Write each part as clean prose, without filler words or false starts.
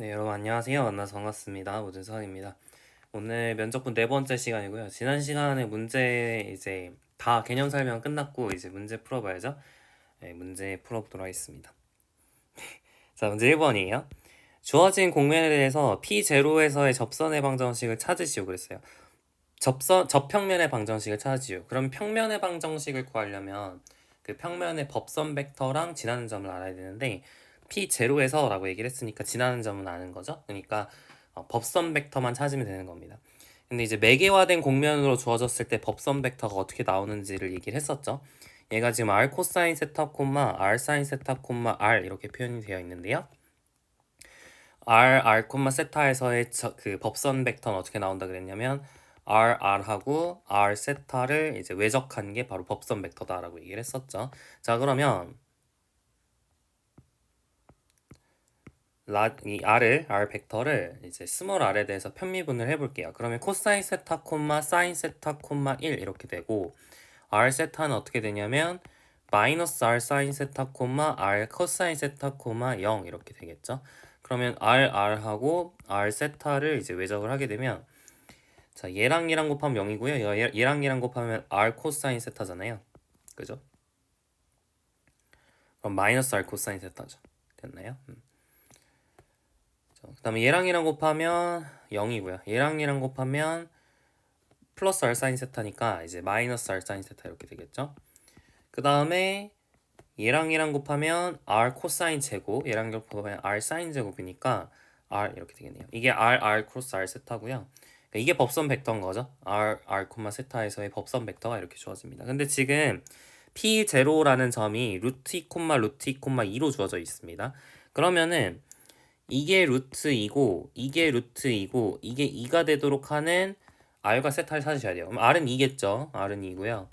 네, 여러분 안녕하세요. 만나서 반갑습니다. 오준서입니다. 오늘 면접분 네 번째 시간이고요. 지난 시간에 문제 이제 다 개념 설명 끝났고 이제 문제 풀어봐야죠. 네, 문제 풀어보도록 하겠습니다. 자, 문제 1번이에요. 주어진 공면에 대해서 P0에서의 접선의 방정식을 찾으시오 그랬어요. 접평면의 방정식을 찾으시오. 그럼 평면의 방정식을 구하려면 그 평면의 법선 벡터랑 지나는 점을 알아야 되는데 P0에서 라고 얘기를 했으니까 지나는 점은 아는 거죠. 그러니까 법선 벡터만 찾으면 되는 겁니다. 근데 이제 매개화된 공면으로 주어졌을 때 법선 벡터가 어떻게 나오는지를 얘기를 했었죠. 얘가 지금 r 코사인 세타 콤마 r 사인 세타 콤마 r 이렇게 표현이 되어 있는데요. r 콤마 세타에서의 그 법선 벡터는 어떻게 나온다 그랬냐면 r하고 r 세타를 이제 외적한 게 바로 법선 벡터다라고 얘기를 했었죠. 자, 그러면 이 r 벡터를 이제 스몰 r에 대해서 편미분을 해볼게요. 그러면 코사인 세타 콤마 사인 세타 콤마 1 이렇게 되고 r 세타는 어떻게 되냐면 마이너스 r 사인 세타 콤마 r 코사인 세타 콤마 0 이렇게 되겠죠. 그러면 r하고 r 세타를 이제 외적을 하게 되면 자, 얘랑 곱하면 0이고요. 얘랑 곱하면 r 코사인 세타잖아요. 그죠? 그럼 마이너스 r 코사인 세타죠. 됐나요? 그 다음에 얘랑 곱하면 0이고요. 얘랑 곱하면 플러스 r 사인 세타니까 이제 마이너스 r 사인 세타 이렇게 되겠죠. 그 다음에 얘랑 곱하면 r 코사인 제곱, 얘랑 곱하면 r 사인 제곱이니까 r 이렇게 되겠네요. 이게 r 크로스 r 세타고요. 그러니까 이게 법선 벡터인 거죠. r 콤마 세타에서의 법선 벡터가 이렇게 주어집니다. 근데 지금 p0라는 점이 루트 2 콤마 루트 2 콤마 2로 주어져 있습니다. 그러면은 이게 루트이고 이게 루트이고 이게 2가 되도록 하는 r과 세타를 찾으셔야 돼요. 그럼 r은 2겠죠. r은 2고요.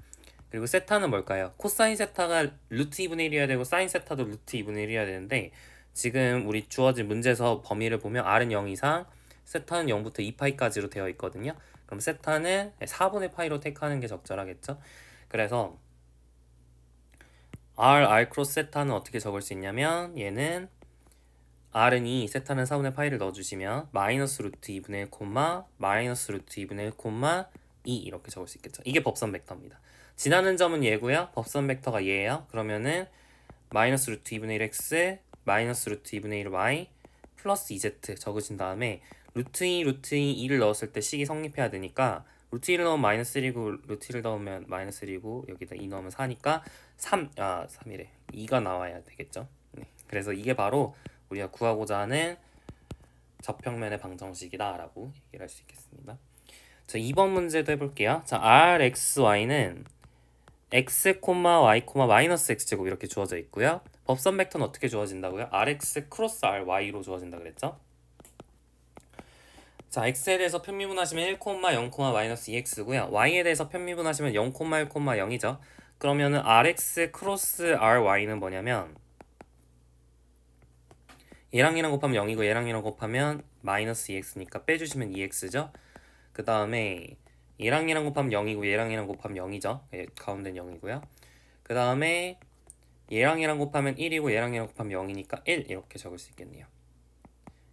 그리고 세타는 뭘까요? 코사인 세타가 루트 2분의 1이어야 되고 사인 세타도 루트 2분의 1이어야 되는데 지금 우리 주어진 문제에서 범위를 보면 r은 0 이상 세타는 0부터 2파이까지로 되어 있거든요. 그럼 세타는 4분의 파이로 택하는 게 적절하겠죠. 그래서 r 크로스 세타는 어떻게 적을 수 있냐면 얘는 r은 2, 세타는 4분의 파이를 넣어주시면 마이너스 루트 2분의 1 콤마 마이너스 루트 2분의 1 콤마 2 이렇게 적을 수 있겠죠. 이게 법선 벡터입니다. 지나는 점은 얘고요. 법선 벡터가 얘예요. 그러면은 마이너스 루트 2분의 1x 마이너스 루트 2분의 1y 플러스 2z 적으신 다음에 루트 2, 루트 2, 2를 넣었을 때 식이 성립해야 되니까 루트 1을 넣으면 마이너스 1이고 루트 1을 넣으면 마이너스 1이고 여기다 2 넣으면 4니까 3이래 2가 나와야 되겠죠. 네. 그래서 이게 바로 우리가 구하고자 하는 접평면의 방정식이다라고 얘기를 할 수 있겠습니다. 자, 2번 문제도 해볼게요. 자, rxy는 x, y, 마이너스 x제곱 이렇게 주어져 있고요. 법선 벡터는 어떻게 주어진다고요? rx 크로스 ry로 주어진다 그랬죠? 자, x에 대해서 편미분하시면 1, 0, 마이너스 2x고요. y에 대해서 편미분하시면 0, 1, 0이죠. 그러면은 rx 크로스 ry는 뭐냐면 얘랑 곱하면 0이고 얘랑 곱하면 마이너스 2x니까 빼주시면 2x죠. 그 다음에 얘랑 곱하면 0이고 얘랑 곱하면 0이죠. 가운데는 0이고요. 그 다음에 얘랑 곱하면 1이고 얘랑 곱하면 0이니까 1 이렇게 적을 수 있겠네요.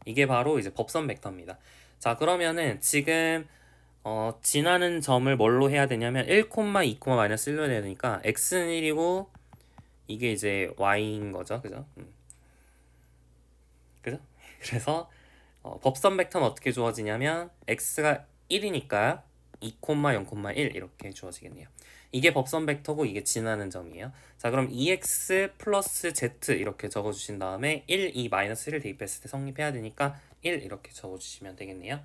이게 바로 이제 법선 벡터입니다. 자, 그러면은 지금 지나는 점을 뭘로 해야 되냐면 1, 2, 마이너스 1로 해야 되니까 x는 1이고 이게 이제 y인 거죠. 그죠? 그죠? 그래서 법선 벡터는 어떻게 주어지냐면 x가 1이니까 2, 0,1 이렇게 주어지겠네요. 이게 법선 벡터고 이게 지나는 점이에요. 자, 그럼 2x 플러스 z 이렇게 적어주신 다음에 1, 2, 마이너스 1을 대입했을 때 성립해야 되니까 1 이렇게 적어주시면 되겠네요.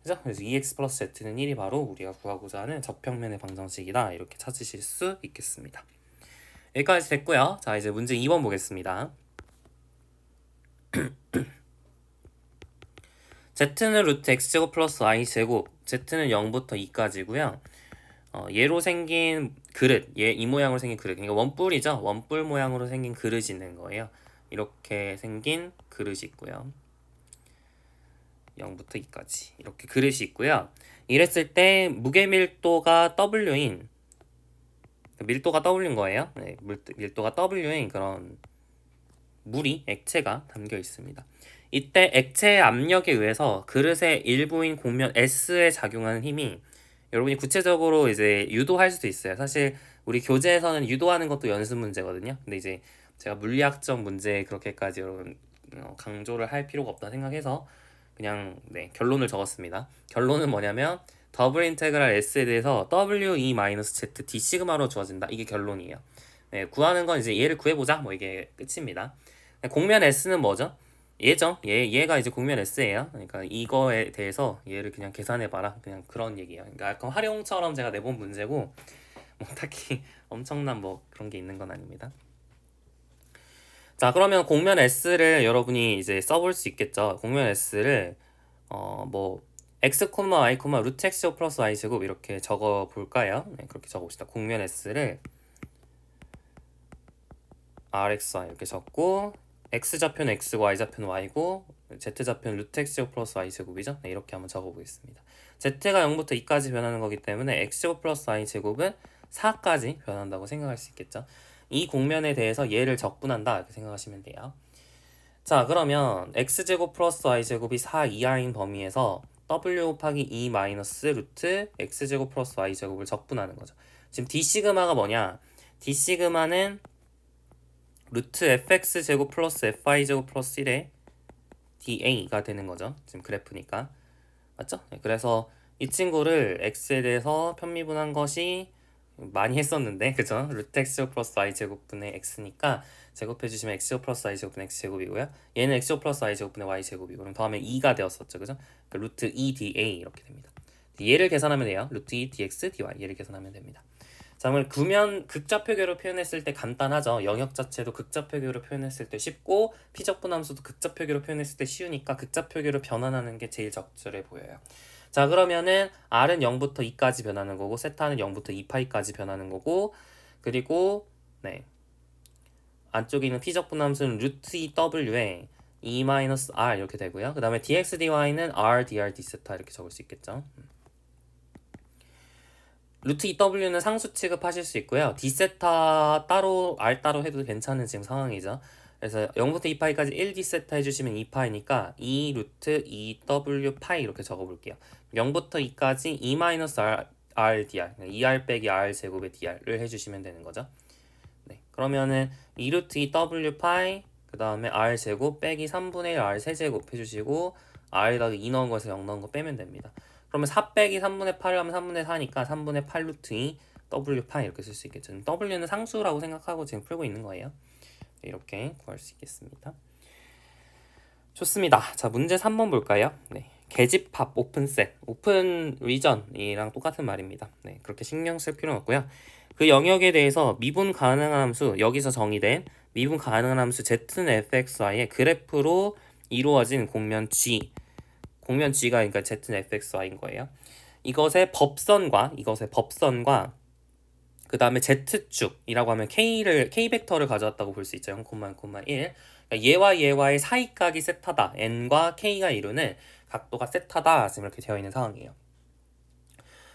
그죠? 그래서 2x 플러스 z는 1이 바로 우리가 구하고자 하는 접평면의 방정식이다 이렇게 찾으실 수 있겠습니다. 여기까지 됐고요. 자, 이제 문제 2번 보겠습니다. z는 루트 x제곱 플러스 y제곱 z는 0부터 2까지고요. 얘로 생긴 그릇, 이 모양으로 생긴 그릇, 그러니까 원뿔이죠. 원뿔 모양으로 생긴 그릇이 있는 거예요. 이렇게 생긴 그릇이 있고요. 0부터 2까지 이렇게 그릇이 있고요. 이랬을 때 무게밀도가 W인 밀도가 W인 거예요. 네, 밀도가 W인 그런 물이 액체가 담겨 있습니다. 이때 액체의 압력에 의해서 그릇의 일부인 곡면 S에 작용하는 힘이 여러분이 구체적으로 이제 유도할 수도 있어요. 사실 우리 교재에서는 유도하는 것도 연습 문제거든요. 근데 이제 제가 물리학적 문제에 그렇게까지 여러분 강조를 할 필요가 없다 생각해서 그냥 네, 결론을 적었습니다. 결론은 뭐냐면 더블 인테그랄 S에 대해서 WE-Z D 시그마로 주어진다. 이게 결론이에요. 네, 구하는 건 이제 얘를 구해보자. 뭐 이게 끝입니다. 곡면 S는 뭐죠? 얘죠. 얘가 이제 곡면 S예요. 그러니까 이거에 대해서 얘를 그냥 계산해봐라. 그냥 그런 얘기예요. 그러니까 약간 활용처럼 제가 내본 문제고 뭐 딱히 엄청난 뭐 그런 게 있는 건 아닙니다. 자, 그러면 곡면 S를 여러분이 이제 써볼 수 있겠죠. 곡면 S를 뭐 x, y, 루트 x 제곱 플러스 y 제곱 이렇게 적어 볼까요? 네, 그렇게 적어 봅시다. 곡면 S를 rxy 이렇게 적고 x좌표는 x고 y좌표는 y고 z좌표는 루트 x제곱 플러스 y제곱이죠. 네, 이렇게 한번 적어보겠습니다. z가 0부터 2까지 변하는 거기 때문에 x제곱 플러스 y제곱은 4까지 변한다고 생각할 수 있겠죠. 이 곡면에 대해서 얘를 적분한다 이렇게 생각하시면 돼요. 자, 그러면 x제곱 플러스 y제곱이 4 이하인 범위에서 w 곱하기 2 마이너스 루트 x제곱 플러스 y제곱을 적분하는 거죠. 지금 d 시그마가 뭐냐? d 시그마는 루트 fx 제곱 플러스 fy 제곱 플러스 1의 da가 되는 거죠. 지금 그래프니까. 맞죠? 네, 그래서 이 친구를 x에 대해서 편미분한 것이 많이 했었는데 그죠? 루트 x 제곱 플러스 y 제곱분의 x니까 제곱해 주시면 x 제곱 플러스 y 제곱분의 x 제곱이고요. 얘는 x 제곱 플러스 y 제곱분의 y 제곱이고 그럼 더하면 2가 되었었죠. 그죠? 그러니까 루트 2 da 이렇게 됩니다. 얘를 계산하면 돼요. 루트 2 dx dy 얘를 계산하면 됩니다. 자, 그러면 구면 극좌표계로 표현했을 때 간단하죠. 영역 자체도 극좌표계로 표현했을 때 쉽고 피적분 함수도 극좌표계로 표현했을 때 쉬우니까 극좌표계로 변환하는 게 제일 적절해 보여요. 자, 그러면은 r은 0부터 2까지 변하는 거고 세타는 0부터 2파이까지 변하는 거고 그리고 네 안쪽에 있는 피적분 함수는 루트 2w에 e-r 이렇게 되고요. 그 다음에 dx dy는 r dr d세타 이렇게 적을 수 있겠죠. 루트 EW는 상수 취급하실 수 있고요. D세타 따로 R 따로 해도 괜찮은 지금 상황이죠. 그래서 0부터 2파이까지 1D세타 해주시면 2파이니까 2 루트 EW 파이 이렇게 적어볼게요. 0부터 2까지 E-R, RDR 2R 빼기 R 제곱의 DR을 해주시면 되는 거죠. 네, 그러면은 2 루트 EW 파이 그 다음에 R 제곱 빼기 3분의 1 R 세제곱 해주시고 R에다가 2 넣은 거에서 0 넣은 거 빼면 됩니다. 그러면 4 빼기 3분의 8을 하면 3분의 4니까 3분의 8 루트 2 W 파이 이렇게 쓸 수 있겠죠. W는 상수라고 생각하고 지금 풀고 있는 거예요. 이렇게 구할 수 있겠습니다. 좋습니다. 자, 문제 3번 볼까요? 네. 계집합 오픈셋, 오픈 리전이랑 똑같은 말입니다. 네, 그렇게 신경 쓸 필요는 없고요. 그 영역에 대해서 미분 가능한 함수, 여기서 정의된 미분 가능한 함수 z는 fxy의 그래프로 이루어진 곡면 G, 곡면 G가 그러니까 z는 fxy인 거예요. 이것의 법선과 그 다음에 z축이라고 하면 k 벡터를 가져왔다고 볼 수 있죠. 0, 1. 그러니까 얘와 얘와의 사이각이 세타다. n과 k가 이루는 각도가 세타다. 지금 이렇게 되어 있는 상황이에요.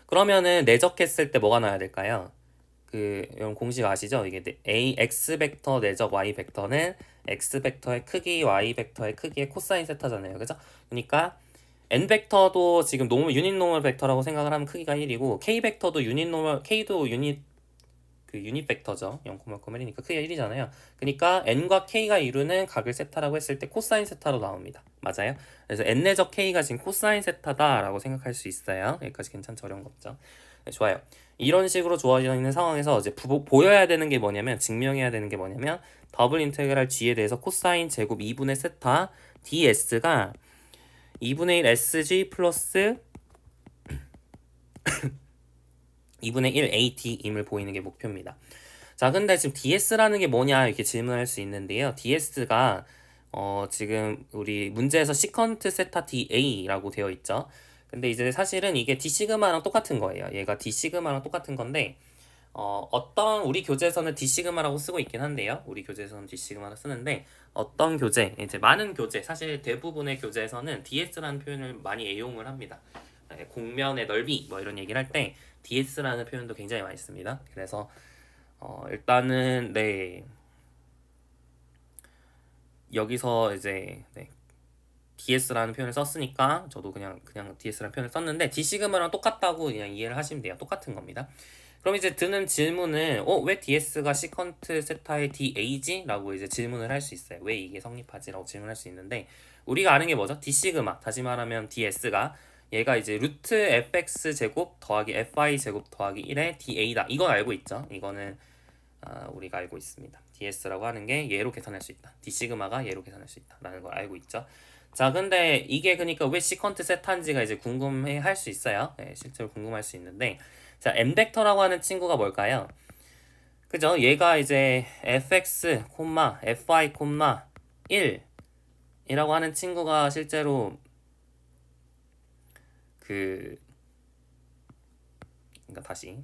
그러면은 내적했을 때 뭐가 나와야 될까요? 이런 공식 아시죠? 이게 x 벡터 내적 y 벡터는 x 벡터의 크기, y 벡터의 크기의 코사인 세타잖아요. 그죠? 그러니까 n 벡터도 지금 유닛 노멀 벡터라고 생각을 하면 크기가 1이고 k 벡터도 k도 유닛 벡터죠. 0,1이니까 크기가 1이잖아요. 그러니까 n과 k가 이루는 각을 세타라고 했을 때 코사인 세타로 나옵니다. 맞아요? 그래서 n 내적 k가 지금 코사인 세타다라고 생각할 수 있어요. 여기까지 괜찮죠? 어려운 거 없죠? 네, 좋아요. 이런 식으로 주어져 있는 상황에서 이제 보여야 되는 게 뭐냐면 증명해야 되는 게 뭐냐면 더블 인테그랄 g에 대해서 코사인 제곱 2분의 세타 ds가 2분의 1 sg 플러스 2분의 1 at임을 보이는 게 목표입니다. 자, 근데 지금 ds라는 게 뭐냐 이렇게 질문할 수 있는데요. ds가 지금 우리 문제에서 시컨트 세타 da라고 되어 있죠. 근데 이제 사실은 이게 d 시그마랑 똑같은 거예요. 얘가 d 시그마랑 똑같은 건데 어떤 우리 교재에서는 d 시그마라고 쓰고 있긴 한데요. 우리 교재에서는 d 시그마를 쓰는데 어떤 교재, 이제 많은 교재, 사실 대부분의 교재에서는 ds라는 표현을 많이 애용을 합니다. 네, 곡면의 넓이 뭐 이런 얘기를 할 때 ds라는 표현도 굉장히 많이 씁니다. 그래서 일단은 네 여기서 이제 네, DS라는 표현을 썼으니까 저도 그냥 DS라는 표현을 썼는데 D 시그마랑 똑같다고 그냥 이해를 하시면 돼요. 똑같은 겁니다. 그럼 이제 드는 질문은 왜 DS가 시컨트 세타의 DA지? 라고 이제 질문을 할 수 있어요. 왜 이게 성립하지? 라고 질문할 수 있는데 우리가 아는 게 뭐죠? D 시그마 다시 말하면 DS가 얘가 이제 루트 fx 제곱 더하기 fi 제곱 더하기 1의 DA다. 이건 알고 있죠? 이거는 우리가 알고 있습니다. DS라고 하는 게 얘로 계산할 수 있다. D 시그마가 얘로 계산할 수 있다. 라는 걸 알고 있죠. 자, 근데 이게 그러니까 왜 시컨트 세타인지가 이제 궁금해 할 수 있어요. 네, 실제로 궁금할 수 있는데 자, m 벡터라고 하는 친구가 뭘까요? 그죠? 얘가 이제 fx, fy, 1 이라고 하는 친구가 실제로 그러니까 다시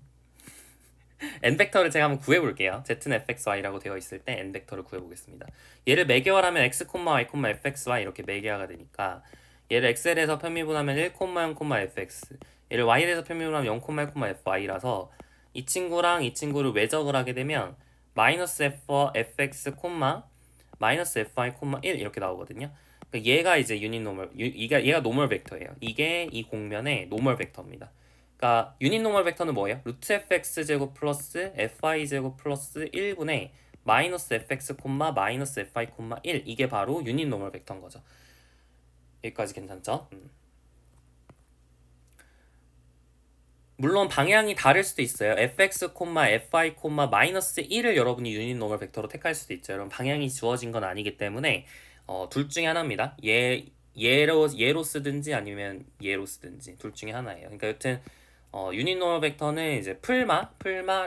n 벡터를 제가 한번 구해볼게요. z는 fxy라고 되어 있을 때 n 벡터를 구해보겠습니다. 얘를 매개화하면 x, y, fxy 이렇게 매개화가 되니까 얘를 x에 대해서 편미분하면 1, 0, fx 얘를 y에 대해서 편미분하면 0, 1, fy라서 이 친구랑 이 친구를 외적을 하게 되면 마이너스 fx, 마이너스 fy, 1 이렇게 나오거든요. 그러니까 얘가 이제 유닛 노멀, 얘가 노멀 벡터예요. 이게 이 공면의 노멀 벡터입니다. 그러니까 유닛 노멀 벡터는 뭐예요? 루트 fx 제곱 플러스 fy 제곱 플러스 1분의 마이너스 fx, 마이너스 fy, 1 이게 바로 유닛 노멀 벡터인 거죠. 여기까지 괜찮죠? 물론 방향이 다를 수도 있어요. fx, fy, 마이너스 1을 여러분이 유닛 노멀 벡터로 택할 수도 있죠. 여러분 방향이 주어진 건 아니기 때문에 둘 중에 하나입니다. 얘로 쓰든지 아니면 얘로 쓰든지 둘 중에 하나예요. 그러니까 여튼 유닛 노멀 벡터는 이제 풀마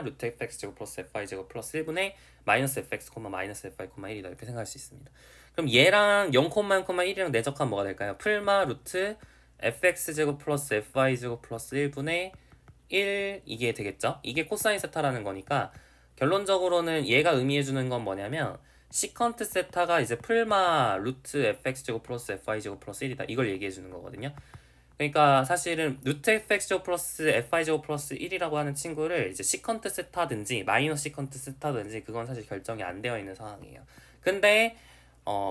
루트 fx 제곱 플러스 fy 제곱 플러스 1분의 마이너스 fx, 마이너스 fy, 1이다 이렇게 생각할 수 있습니다. 그럼 얘랑 0, 1이랑 내적하면 뭐가 될까요? 풀마 루트 fx 제곱 플러스 fy 제곱 플러스 1분의 1 이게 되겠죠? 이게 코사인 세타라는 거니까 결론적으로는 얘가 의미해주는 건 뭐냐면 시컨트 세타가 이제 풀마 루트 fx 제곱 플러스 fy 제곱 플러스 1이다 이걸 얘기해주는 거거든요. 그러니까 사실은 루트 fx 제곱 플러스 fy 제곱 플러스 1이라고 하는 친구를 이제 시컨트 세타든지 마이너스 시컨트 세타든지 그건 사실 결정이 안 되어 있는 상황이에요. 근데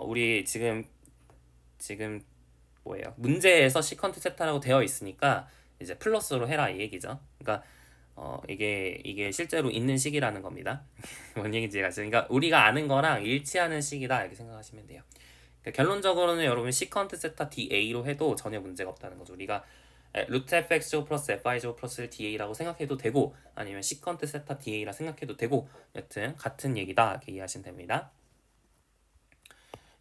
우리 지금 뭐예요? 문제에서 시컨트 세타라고 되어 있으니까 이제 플러스로 해라 이 얘기죠. 그러니까 이게 실제로 있는 식이라는 겁니다. 뭔 얘기인지 아시죠? 그러니까 우리가 아는 거랑 일치하는 식이다 이렇게 생각하시면 돼요. 그러니까 결론적으로는 여러분 시컨트 세타 DA로 해도 전혀 문제가 없다는 거죠. 우리가 루트 fx 제곱 플러스 fy 제곱 플러스 DA라고 생각해도 되고 아니면 시컨트 세타 DA라 생각해도 되고 여튼 같은 얘기다 이렇게 이해하시면 됩니다.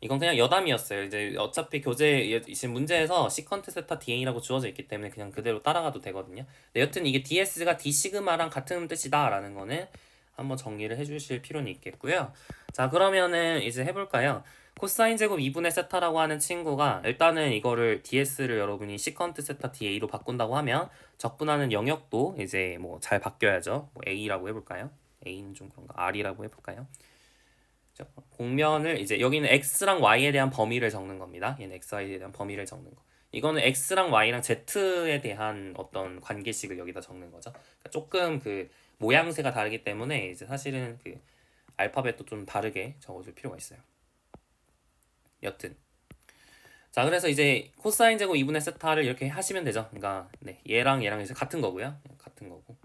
이건 그냥 여담이었어요. 이제 어차피 교재 지금 문제에서 시컨트 세타 DA라고 주어져 있기 때문에 그냥 그대로 따라가도 되거든요. 근데 여튼 이게 DS가 D 시그마랑 같은 뜻이다 라는 거는 한번 정리를 해주실 필요는 있겠고요. 자, 그러면은 이제 해볼까요? 코사인 제곱 2분의 세타라고 하는 친구가 일단은 이거를 DS를 여러분이 시컨트 세타 DA로 바꾼다고 하면 적분하는 영역도 이제 뭐 잘 바뀌어야죠. 뭐 A라고 해볼까요? A는 좀 그런가? R이라고 해볼까요? 공면을 이제 여기는 x랑 y에 대한 범위를 적는 겁니다. 얘는 x, y에 대한 범위를 적는 거. 이거는 x랑 y랑 z에 대한 어떤 관계식을 여기다 적는 거죠. 그러니까 조금 그 모양새가 다르기 때문에 이제 사실은 그 알파벳도 좀 다르게 적어줄 필요가 있어요. 여튼 자, 그래서 이제 코사인 제곱 2분의 세타를 이렇게 하시면 되죠. 그러니까 네, 얘랑 이제 같은 거고요. 같은 거고.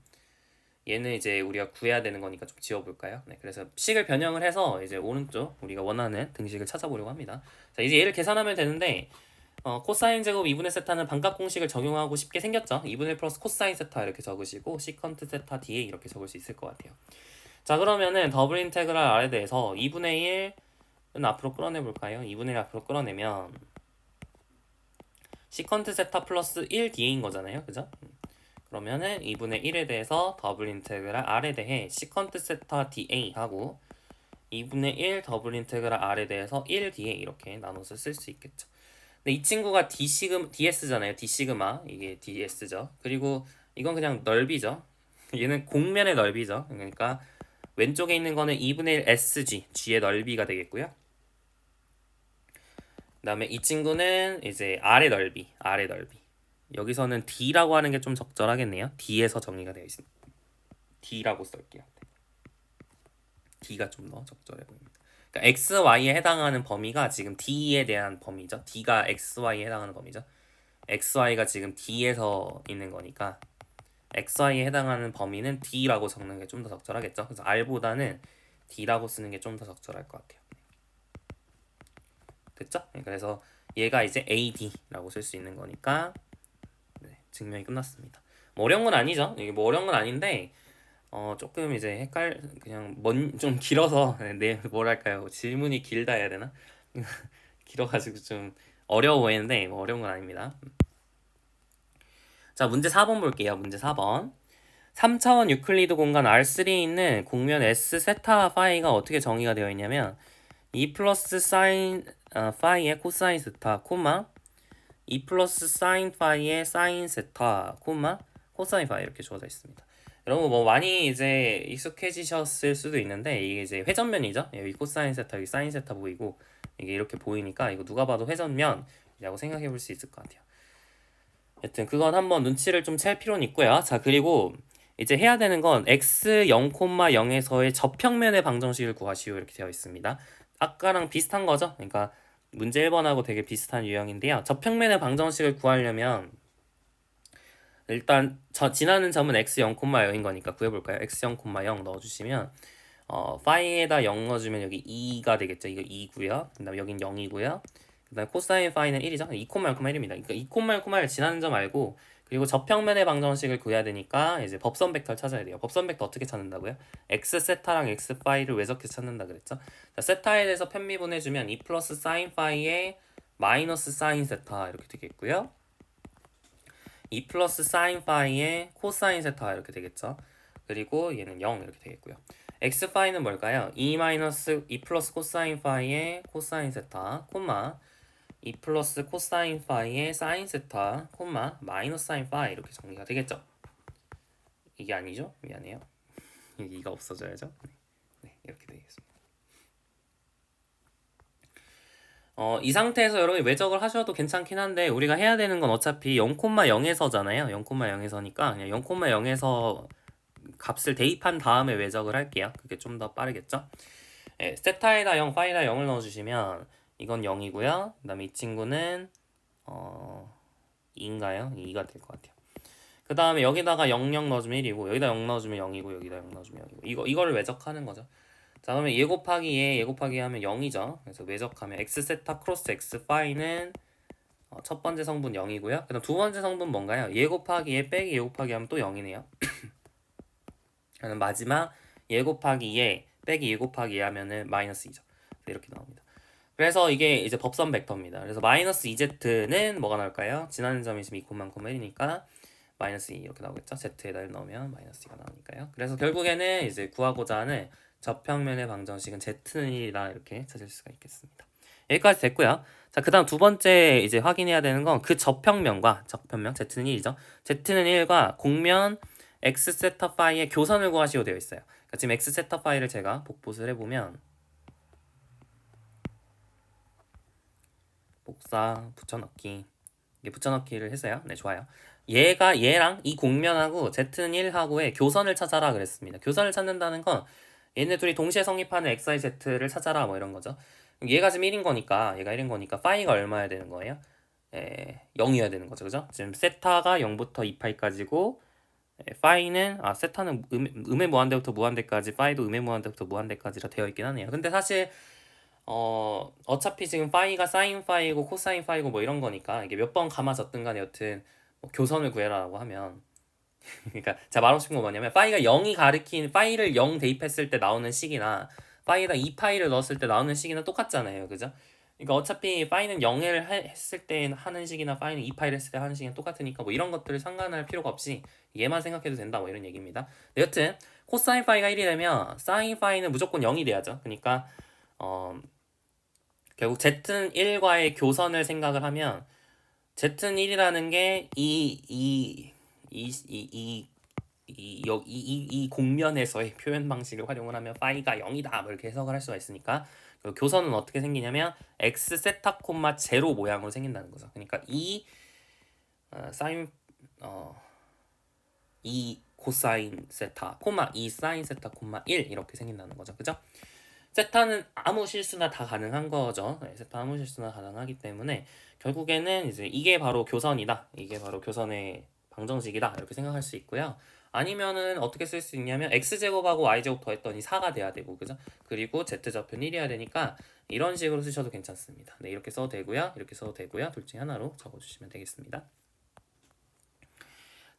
얘는 이제 우리가 구해야 되는 거니까 좀 지워볼까요? 네, 그래서 식을 변형을 해서 이제 오른쪽 우리가 원하는 등식을 찾아보려고 합니다. 자, 이제 얘를 계산하면 되는데 코사인 제곱 2분의 세타는 반값 공식을 적용하고 쉽게 생겼죠. 2분의 1 플러스 코사인 세타 이렇게 적으시고 시컨트 세타 DA 이렇게 적을 수 있을 것 같아요. 자, 그러면은 더블 인테그랄 R에 대해서 2분의 1은 앞으로 끌어내볼까요? 2분의 1 앞으로 끌어내면 시컨트 세타 플러스 1 DA인 거잖아요. 그죠? 그러면은 2분의 1에 대해서 더블 인테그랄 R에 대해 시컨트 세타 DA 하고 2분의 1 더블 인테그랄 R에 대해서 1 DA 이렇게 나눠서 쓸 수 있겠죠. 근데 이 친구가 DS잖아요. D 시그마 이게 DS죠. 그리고 이건 그냥 넓이죠. 얘는 공면의 넓이죠. 그러니까 왼쪽에 있는 거는 2분의 1 SG, G의 넓이가 되겠고요. 그 다음에 이 친구는 이제 R의 넓이. 여기서는 D라고 하는 게 좀 적절하겠네요. D에서 정의가 되어 있습니다. D라고 쓸게요. D가 좀 더 적절해 보입니다. 그러니까 xy에 해당하는 범위가 지금 d에 대한 범위죠. d가 xy에 해당하는 범위죠. xy가 지금 d에서 있는 거니까 xy에 해당하는 범위는 d라고 적는 게 좀 더 적절하겠죠. 그래서 r보다는 d라고 쓰는 게 좀 더 적절할 것 같아요. 됐죠? 그래서 얘가 이제 ad라고 쓸 수 있는 거니까 네, 증명이 끝났습니다. 뭐 어려운 건 아니죠. 이게 뭐 어려운 건 아닌데 조금 이제 그냥 좀 길어서 네, 뭐랄까요, 질문이 길다 해야 되나? 길어가지고 좀 어려워 보이는데 뭐 어려운 건 아닙니다. 자, 문제 4번 볼게요. 문제 4번. 3차원 유클리드 공간 R3에 있는 곡면 S 세타 파이가 어떻게 정의가 되어 있냐면 2 플러스 사인 파이의 코사인 세타 코마 2 플러스 사인 파이의 사인 세타 코마 코사인 파이 이렇게 주어져 있습니다. 여러분 뭐 많이 이제 익숙해지셨을 수도 있는데 이게 이제 회전면이죠. 여기 코사인 세타 여기 사인 세타 보이고 이게 이렇게 보이니까 이거 누가 봐도 회전면이라고 생각해 볼 수 있을 것 같아요. 여튼 그건 한번 눈치를 좀 챌 필요는 있고요. 자, 그리고 이제 해야 되는 건 x 0,0에서의 접평면의 방정식을 구하시오 이렇게 되어 있습니다. 아까랑 비슷한 거죠. 그러니까 문제 1번하고 되게 비슷한 유형인데요. 접평면의 방정식을 구하려면 일단 지나는 점은 x 0,0인 거니까 구해볼까요? x 0,0 넣어주시면 파이에다 0 넣어주면 여기 2가 되겠죠. 이거 2고요. 그 다음에 여긴 0이고요. 그 다음에 코사인 파이는 1이죠. 2,1,1입니다. 그러니까 2,1,1 지나는 점 알고 그리고 저평면의 방정식을 구해야 되니까 이제 법선 벡터를 찾아야 돼요. 법선 벡터 어떻게 찾는다고요? x 세타랑 x 파이를 외적해서 찾는다 그랬죠. 자, 세타에 대해서 편미분해주면 2 플러스 사인 파이에 마이너스 사인 세타 이렇게 되겠고요. 2 플러스 사인 파이에 코사인 세타 이렇게 되겠죠. 그리고 얘는 0 이렇게 되겠고요. x 파이는 뭘까요? 2 마이너스 2 플러스 코사인 파이에 코사인 세타 콤마 2 플러스 코사인 파이에 사인 세타 콤마 마이너스 사인 파이 이렇게 정리가 되겠죠. 이게 아니죠? 미안해요. 이가 없어져야죠. 네, 이렇게 되겠습니다. 이 상태에서 여러분이 외적을 하셔도 괜찮긴 한데 우리가 해야 되는 건 어차피 0,0에서잖아요. 0,0에서니까 그냥 0,0에서 값을 대입한 다음에 외적을 할게요. 그게 좀 더 빠르겠죠? 네, 세타에다 0, 파이에다 0을 넣어주시면 이건 0이고요. 그 다음에 이 친구는 2인가요? 2가 될 것 같아요. 그 다음에 여기다가 0, 0 넣어주면 1이고 여기다 0 넣어주면 0이고 여기다 0 넣어주면 0이고 이거를 외적하는 거죠. 자, 그러면 얘 곱하기 얘 곱하기 하면 0이죠. 그래서 외적하면 x 세타 크로스 x 파이는 첫 번째 성분 0이고요. 그 다음 두 번째 성분 뭔가요? 얘 곱하기 얘 빼기 얘 곱하기 하면 또 0이네요. 그럼 마지막 얘 곱하기 얘 빼기 얘 곱하기 얘 하면은 마이너스 2죠. 이렇게 나옵니다. 그래서 이게 이제 법선 벡터입니다. 그래서 마이너스 2z는 뭐가 나올까요? 지나는 점이 지금 2,1이니까 마이너스 2 이렇게 나오겠죠. z에다 1 넣으면 마이너스 2가 나오니까요. 그래서 결국에는 이제 구하고자 하는 저평면의 방정식은 z는 1이다 이렇게 찾을 수가 있겠습니다. 여기까지 됐고요. 자, 그 다음 두 번째 이제 확인해야 되는 건 그 저평면과 저평면 z는 1이죠. z는 1과 곡면 x 세타 파이의 교선을 구하시오 되어 있어요. 그러니까 지금 x 세타 파이를 제가 복붙을 해보면 복사 붙여넣기 이게 붙여넣기를 했어요. 네, 좋아요. 얘랑 이 곡면하고 z는 1하고의 교선을 찾아라 그랬습니다. 교선을 찾는다는 건 얘네 둘이 동시에 성립하는 xyz를 찾아라 뭐 이런 거죠. 얘가 지금 1인 거니까 얘가 1인 거니까 파이가 얼마야 되는 거예요? 0이어야 되는 거죠. 그죠? 지금 세타가 0부터 2파이까지고 파이는 세타는 음의 무한대부터 무한대까지 파이도 음의 무한대부터 무한대까지라 되어 있긴 하네요. 근데 사실 어차피 지금 파이가 사인 파이고 코사인 파이고 뭐 이런 거니까 이게 몇 번 감아졌든 간에 여튼 뭐 교선을 구해라라고 하면 그러니까 제가 말하고 싶은 건 뭐냐면 파이가 0이 가리킨 파이를 0 대입했을 때 나오는 식이나 파이에다 2파이를 넣었을 때 나오는 식이나 똑같잖아요. 그죠? 그러니까 어차피 파이는 0을 했을 때 하는 식이나 파이는 2파이를 했을 때 하는 식이나 똑같으니까 뭐 이런 것들을 상관할 필요가 없이 얘만 생각해도 된다 뭐 이런 얘기입니다. 여튼 코사인 파이가 1이 되면 사인 파이는 무조건 0이 돼야죠. 그러니까 결국 z는 1과의 교선을 생각을 하면 z는 1이라는 게 이 곡면에서의 표현 방식을 활용을 하면 파이가 0이다 뭐 이렇게 해석을 할 수가 있으니까 교선은 어떻게 생기냐면 x 세타 콤마 제로 모양으로 생긴다는 거죠. 그러니까 사인 이 코사인 세타 콤마 이 사인 세타 콤마 1 이렇게 생긴다는 거죠. 그죠? 세타는 아무 실수나 다 가능한 거죠. 네, 세타 아무 실수나 가능하기 때문에 결국에는 이제 이게 바로 교선이다. 이게 바로 교선의 방정식이다. 이렇게 생각할 수 있고요. 아니면은 어떻게 쓸 수 있냐면 x제곱하고 y제곱 더했더니 4가 돼야 되고 그죠? 그리고 z좌표 1이어야 되니까 이런 식으로 쓰셔도 괜찮습니다. 네, 이렇게 써도 되고요. 이렇게 써도 되고요. 둘 중에 하나로 적어주시면 되겠습니다.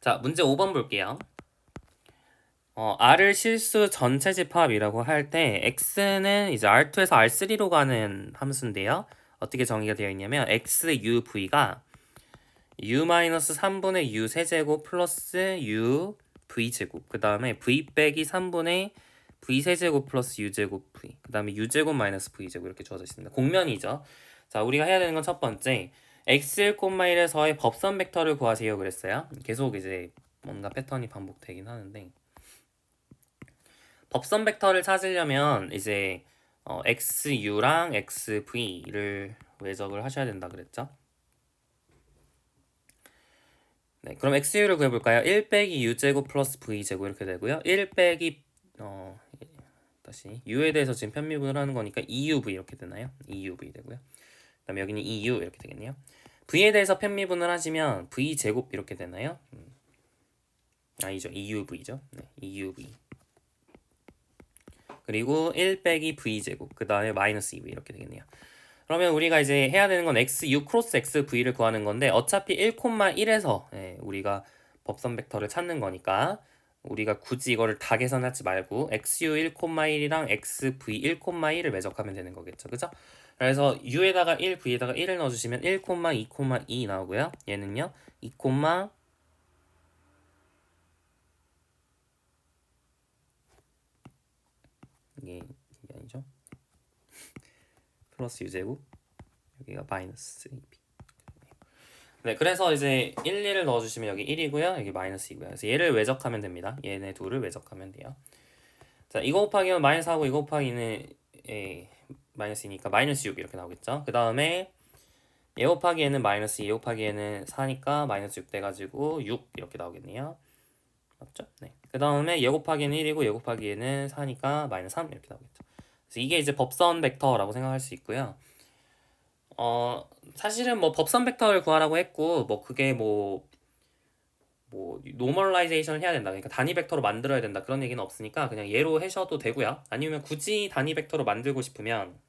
자, 문제 5번 볼게요. R을 실수 전체 집합이라고 할 때 x는 이제 R2에서 R3로 가는 함수인데요. 어떻게 정의가 되어 있냐면 xuv가 u-3분의 u 세제곱 플러스 u v제곱 그 다음에 v 빼기 3분의 v 세제곱 플러스 u제곱 v 그 다음에 u제곱 마이너스 v제곱 이렇게 주어져 있습니다. 공면이죠. 자, 우리가 해야 되는 건 첫 번째 x1, 1에서의 법선 벡터를 구하세요 그랬어요. 계속 이제 뭔가 패턴이 반복되긴 하는데 법선 벡터를 찾으려면 이제 xu랑 xv를 외적을 하셔야 된다 그랬죠. 네, 그럼 xu를 구해볼까요? 1 빼기 u제곱 플러스 v제곱 이렇게 되고요. 1 빼기 다시 u에 대해서 지금 편미분을 하는 거니까 2uv 이렇게 되나요? 2uv 되고요. 그 다음에 여기는 2u 이렇게 되겠네요. v에 대해서 편미분을 하시면 v제곱 이렇게 되나요? 아니죠. 2uv죠. 네, 2uv 그리고 1 빼기 v제곱 그 다음에 마이너스 2v 이렇게 되겠네요. 그러면 우리가 이제 해야 되는 건 xu 크로스 xv를 구하는 건데 어차피 1,1에서 우리가 법선 벡터를 찾는 거니까 우리가 굳이 이거를 다 계산하지 말고 xu 1,1이랑 xv 1,1을 매적하면 되는 거겠죠. 그죠? 그래서 u에다가 1, v에다가 1을 넣어주시면 1,2,2 나오고요. 얘는요 2, 이게 아니죠. 플러스 u제곱 여기가 마이너스 2b. 네, 그래서 이제 1, 2를 넣어주시면 여기 1이고요. 여기 마이너스 2고요. 그래서 얘를 외적하면 됩니다. 얘네 둘을 외적하면 돼요. 자, 이거 곱하기는 마이너스 하고 이거 곱하기는 마이너스 2니까 마이너스 6 이렇게 나오겠죠. 그 다음에 얘 곱하기 얘는 마이너스 2, 얘 곱하기 얘는 4니까 마이너스 6 돼가지고 6 이렇게 나오겠네요. 맞죠? 네. 그 다음에 얘 곱하기 얘는 1이고 얘 곱하기 얘는 4니까 마이너스 3 이렇게 나오겠죠. 그래서 이게 이제 법선 벡터라고 생각할 수 있고요. 사실은 뭐 법선 벡터를 구하라고 했고 뭐 그게 뭐 노멀라이제이션을 해야 된다. 그러니까 단위 벡터로 만들어야 된다. 그런 얘기는 없으니까 그냥 얘로 하셔도 되고요. 아니면 굳이 단위 벡터로 만들고 싶으면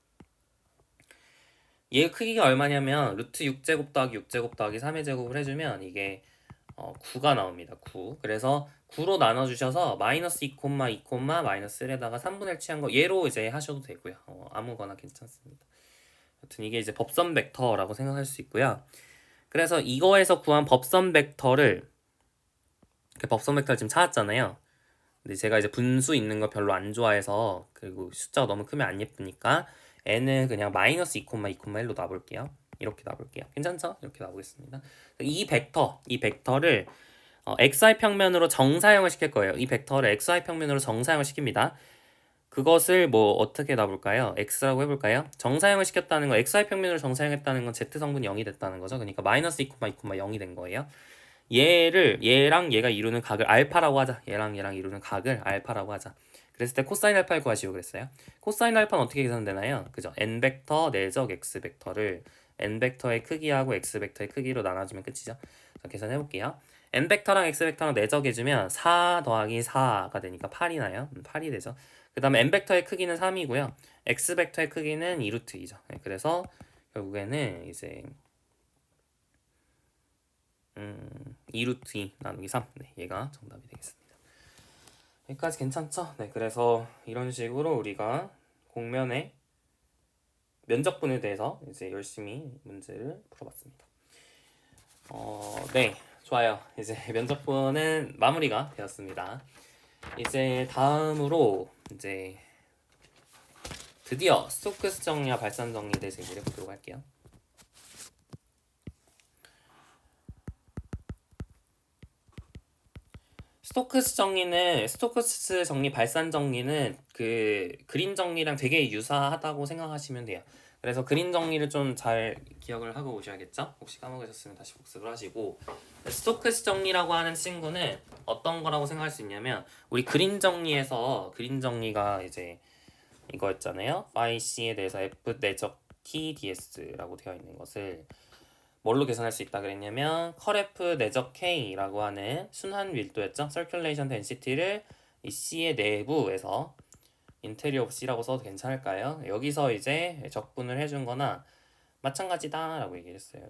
얘 크기가 얼마냐면 루트 6제곱 더하기 6제곱 더하기 3의 제곱을 해주면 이게 9가 나옵니다. 9. 그래서 9로 나눠주셔서 마이너스 2, 2, 마이너스 1에다가 3분의 1 취한 거 얘로 이제 하셔도 되고요. 아무거나 괜찮습니다. 여튼 이게 이제 법선 벡터라고 생각할 수 있고요. 그래서 이거에서 구한 법선 벡터를 법선 벡터를 지금 찾았잖아요. 근데 제가 이제 분수 있는 거 별로 안 좋아해서 그리고 숫자가 너무 크면 안 예쁘니까 n은 그냥 마이너스 2, 2,1로 놔볼게요. 이렇게 놔볼게요. 괜찮죠? 이렇게 놔보겠습니다. 이 벡터를 xy 평면으로 정사형을 시킬 거예요. 이 벡터를 xy 평면으로 정사형을 시킵니다. 그것을 뭐 어떻게 놔볼까요? x라고 해볼까요? 정사형을 시켰다는 건 xy 평면으로 정사형했다는 건 z 성분이 0이 됐다는 거죠. 그러니까 마이너스 2, 0이 된 거예요. 얘랑 얘가 이루는 각을 알파라고 하자. 얘랑 이루는 각을 알파라고 하자. 그랬을 때 코사인 알파를 구하시오 그랬어요. 코사인 알파는 어떻게 계산되나요? 그죠? n 벡터 내적 x 벡터를 n 벡터의 크기하고 x 벡터의 크기로 나눠주면 끝이죠. 자, 계산해 볼게요. n 벡터랑 x 벡터랑 내적해주면 4 더하기 4가 되니까 8이 나요. 8이 되죠. 그 다음에 n 벡터의 크기는 3이고요. x 벡터의 크기는 2루트이죠. 그래서 결국에는 이제 2루트 2 나누기 3. 네, 얘가 정답이 되겠습니다. 여기까지 괜찮죠? 네, 그래서 이런 식으로 우리가 공면의 면적분에 대해서 이제 열심히 문제를 풀어봤습니다. 네, 좋아요. 이제 면적분은 마무리가 되었습니다. 이제 다음으로 이제 드디어 스토크스 정리와 발산 정리에 대해서 얘기를 해보도록 할게요. 스토크스 정리, 발산 정리는 그 그린 정리랑 되게 유사하다고 생각하시면 돼요. 그래서 그린 정리를 좀 잘 기억을 하고 오셔야겠죠? 혹시 까먹으셨으면 다시 복습을 하시고 스토크스 정리라고 하는 친구는 어떤 거라고 생각할 수 있냐면 우리 그린 정리에서 그린 정리가 이제 이거였잖아요. phi c에 대해서 f 내적 t ds라고 되어 있는 것을 뭘로 계산할 수 있다 그랬냐면 컬F 내적 K라고 하는 순환 밀도였죠. Circulation Density를 이 C의 내부에서 인테리어 오브 C라고 써도 괜찮을까요? 여기서 이제 적분을 해준 거나 마찬가지다 라고 얘기를 했어요.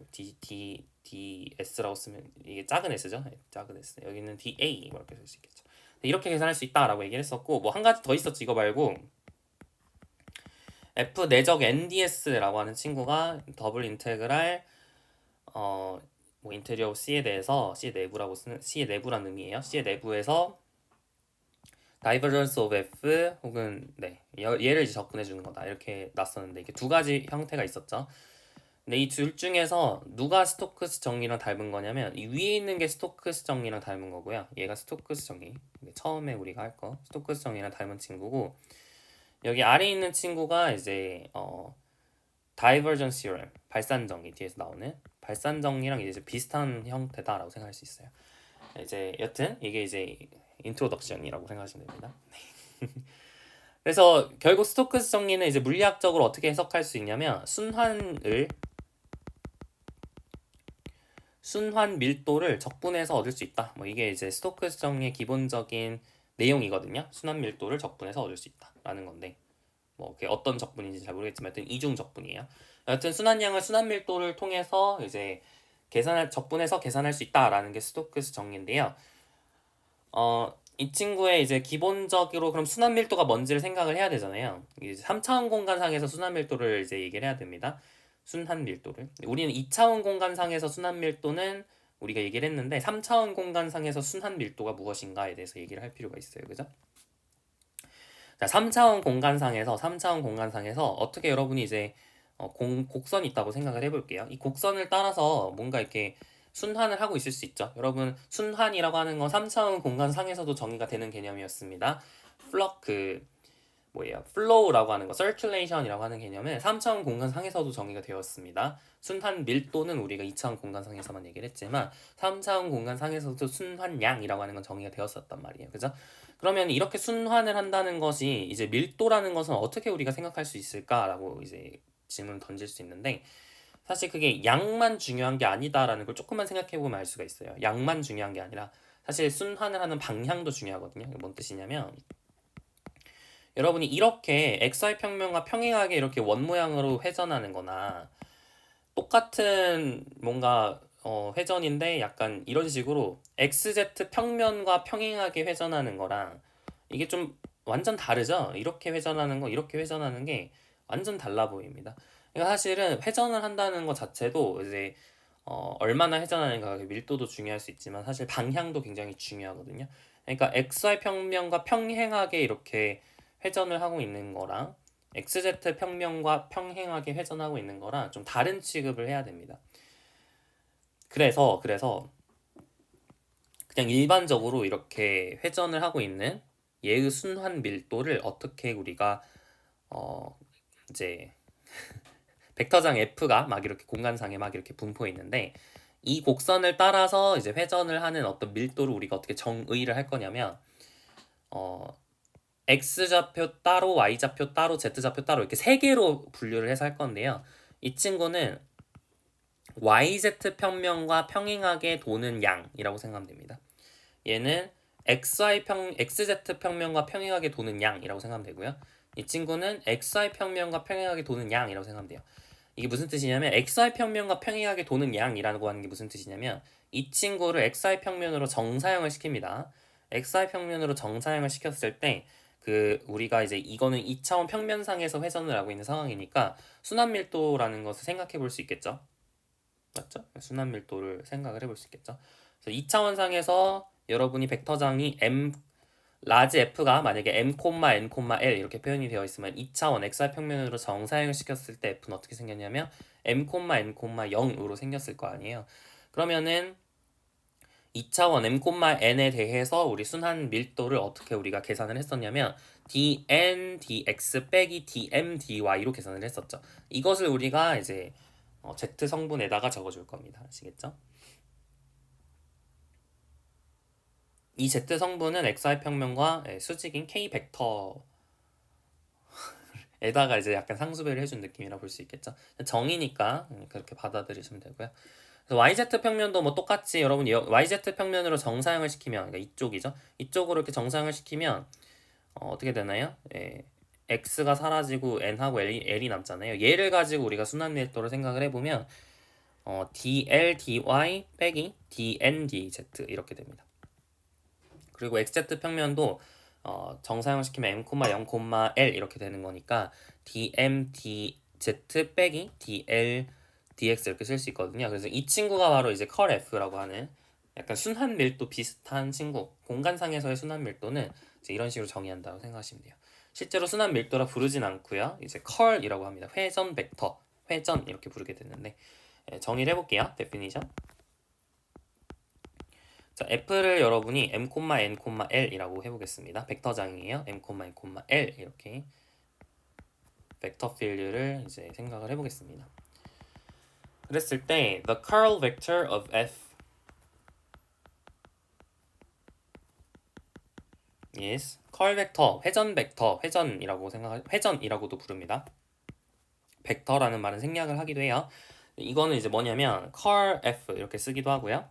DS라고 쓰면 이게 작은 S죠? 작은 S. 여기는 DA 뭐 이렇게 쓸 수 있겠죠. 이렇게 계산할 수 있다 라고 얘기를 했었고 뭐 한 가지 더 있었지 이거 말고 F 내적 NDS라고 하는 친구가 더블 인테그랄 뭐 인테리어 C에 대해서 C 내부라고 쓰는 C의 내부란 의미예요. C의 내부에서 divergence of F 혹은 네 얘를 이제 접근해 주는 거다 이렇게 놨었는데 이게 두 가지 형태가 있었죠. 근데 이 둘 중에서 누가 스토크스 정리랑 닮은 거냐면 이 위에 있는 게 스토크스 정리랑 닮은 거고요. 얘가 스토크스 정리 처음에 우리가 할 거 스토크스 정리랑 닮은 친구고 여기 아래 있는 친구가 이제 다이버전스 theorem 발산 정리 뒤에서 나오는 발산 정리랑 이제 비슷한 형태다라고 생각할 수 있어요. 이제 여튼 이게 이제 인트로덕션이라고 생각하시면 됩니다. 그래서 결국 스토크스 정리는 이제 물리학적으로 어떻게 해석할 수 있냐면 순환 밀도를 적분해서 얻을 수 있다. 뭐 이게 이제 스토크스 정리의 기본적인 내용이거든요. 순환 밀도를 적분해서 얻을 수 있다라는 건데 뭐 그게 어떤 적분인지 잘 모르겠지만 여튼 이중 적분이에요. 여튼 순환량을 순환 밀도를 통해서 이제 적분해서 계산할 수 있다라는 게 스토크스 정리인데요. 이 친구의 이제 기본적으로 그럼 순환 밀도가 뭔지를 생각을 해야 되잖아요. 이제 3차원 공간상에서 순환 밀도를 이제 얘기를 해야 됩니다. 순환 밀도를. 우리는 2차원 공간상에서 순환 밀도는 우리가 얘기를 했는데 3차원 공간상에서 순환 밀도가 무엇인가에 대해서 얘기를 할 필요가 있어요. 그죠? 자, 3차원 공간상에서 어떻게 여러분이 이제 곡선이 있다고 생각을 해볼게요. 이 곡선을 따라서 뭔가 이렇게 순환을 하고 있을 수 있죠. 여러분 순환이라고 하는 건 3차원 공간상에서도 정의가 되는 개념이었습니다. flow라고 하는 거, circulation이라고 하는 개념은 3차원 공간상에서도 정의가 되었습니다. 순환 밀도는 우리가 2차원 공간상에서만 얘기를 했지만 3차원 공간상에서도 순환량이라고 하는 건 정의가 되었었단 말이에요. 그죠? 그러면 이렇게 순환을 한다는 것이 이제 밀도라는 것은 어떻게 우리가 생각할 수 있을까라고 이제 질문을 던질 수 있는데 사실 그게 양만 중요한 게 아니다라는 걸 조금만 생각해 보면 알 수가 있어요. 양만 중요한 게 아니라 사실 순환을 하는 방향도 중요하거든요. 뭔 뜻이냐면 여러분이 이렇게 XY 평면과 평행하게 이렇게 원 모양으로 회전하는 거나 똑같은 뭔가 회전인데 약간 이런 식으로 XZ 평면과 평행하게 회전하는 거랑 이게 좀 완전 다르죠? 이렇게 회전하는 거, 이렇게 회전하는 게 완전 달라 보입니다. 그러니까 사실은 회전을 한다는 것 자체도 이제 얼마나 회전하는가 밀도도 중요할 수 있지만 사실 방향도 굉장히 중요하거든요. 그러니까 XY 평면과 평행하게 이렇게 회전을 하고 있는 거랑 XZ 평면과 평행하게 회전하고 있는 거랑 좀 다른 취급을 해야 됩니다. 그래서 그냥 일반적으로 이렇게 회전을 하고 있는 얘의 순환 밀도를 어떻게 우리가 이제 벡터장 F가 막 이렇게 공간상에 막 이렇게 분포해 있는데 이 곡선을 따라서 이제 회전을 하는 어떤 밀도를 우리가 어떻게 정의를 할 거냐면 X좌표 따로 Y좌표 따로 Z좌표 따로 이렇게 세 개로 분류를 해서 할 건데요. 이 친구는 YZ 평면과 평행하게 도는 양이라고 생각하면 됩니다. 얘는 XZ 평면과 평행하게 도는 양이라고 생각하면 되고요. 이 친구는 XY 평면과 평행하게 도는 양이라고 생각하면 돼요. 이게 무슨 뜻이냐면 XY 평면과 평행하게 도는 양이라고 하는 게 무슨 뜻이냐면 이 친구를 XY 평면으로 정사형을 시킵니다. XY 평면으로 정사형을 시켰을 때 우리가 이제 이거는 2차원 평면상에서 회전을 하고 있는 상황이니까 순환 밀도라는 것을 생각해 볼 수 있겠죠. 맞죠? 순환 밀도를 생각을 해볼 수 있겠죠. 그래서 2차원상에서 여러분이 벡터장이 라지 F가 만약에 m, n, l 이렇게 표현이 되어 있으면 2차원 XY 평면으로 정사형을 시켰을 때 F는 어떻게 생겼냐면 m, n, 0으로 생겼을 거 아니에요. 그러면은 2차원 m, n에 대해서 우리 순환 밀도를 어떻게 우리가 계산을 했었냐면 dn, dx 빼기 dm, dy로 계산을 했었죠. 이것을 우리가 이제 z 성분에다가 적어줄 겁니다. 아시겠죠? 이 z 성분은 xy 평면과 수직인 k 벡터를 에다가 이제 약간 상수배를 해준 느낌이라 볼 수 있겠죠. 정이니까 그렇게 받아들이시면 되고요. 그래서 YZ 평면도 뭐 똑같이 여러분 YZ 평면으로 정사형을 시키면 그러니까 이쪽이죠. 이쪽으로 이렇게 정사형을 시키면 어떻게 되나요? 예, x가 사라지고 n하고 l이 남잖아요. 얘를 가지고 우리가 순환밀도를 생각을 해보면 dl dy 빼기 dn dz 이렇게 됩니다. 그리고 xz 평면도 정사형을 시키면 m, 0, l 이렇게 되는 거니까 dm dz 빼기 dl dx 이렇게 쓸 수 있거든요. 그래서 이 친구가 바로 이제 컬 f라고 하는 약간 순환 밀도 비슷한 친구. 공간상에서의 순환 밀도는 이제 이런 식으로 정의한다고 생각하시면 돼요. 실제로 순환 밀도라 부르진 않고요. 이제 컬이라고 합니다. 회전 벡터, 회전 이렇게 부르게 되는데 정의를 해볼게요. 데피니션. 자, f를 여러분이 m, n, l이라고 해보겠습니다. 벡터장이에요. m, n, l 이렇게 벡터 필드를 이제 생각을 해보겠습니다. 그랬을 때 the curl vector of f is curl 벡터, 회전이라고도 부릅니다. 벡터라는 말은 생략을 하기도 해요. 이거는 이제 뭐냐면 curl f 이렇게 쓰기도 하고요.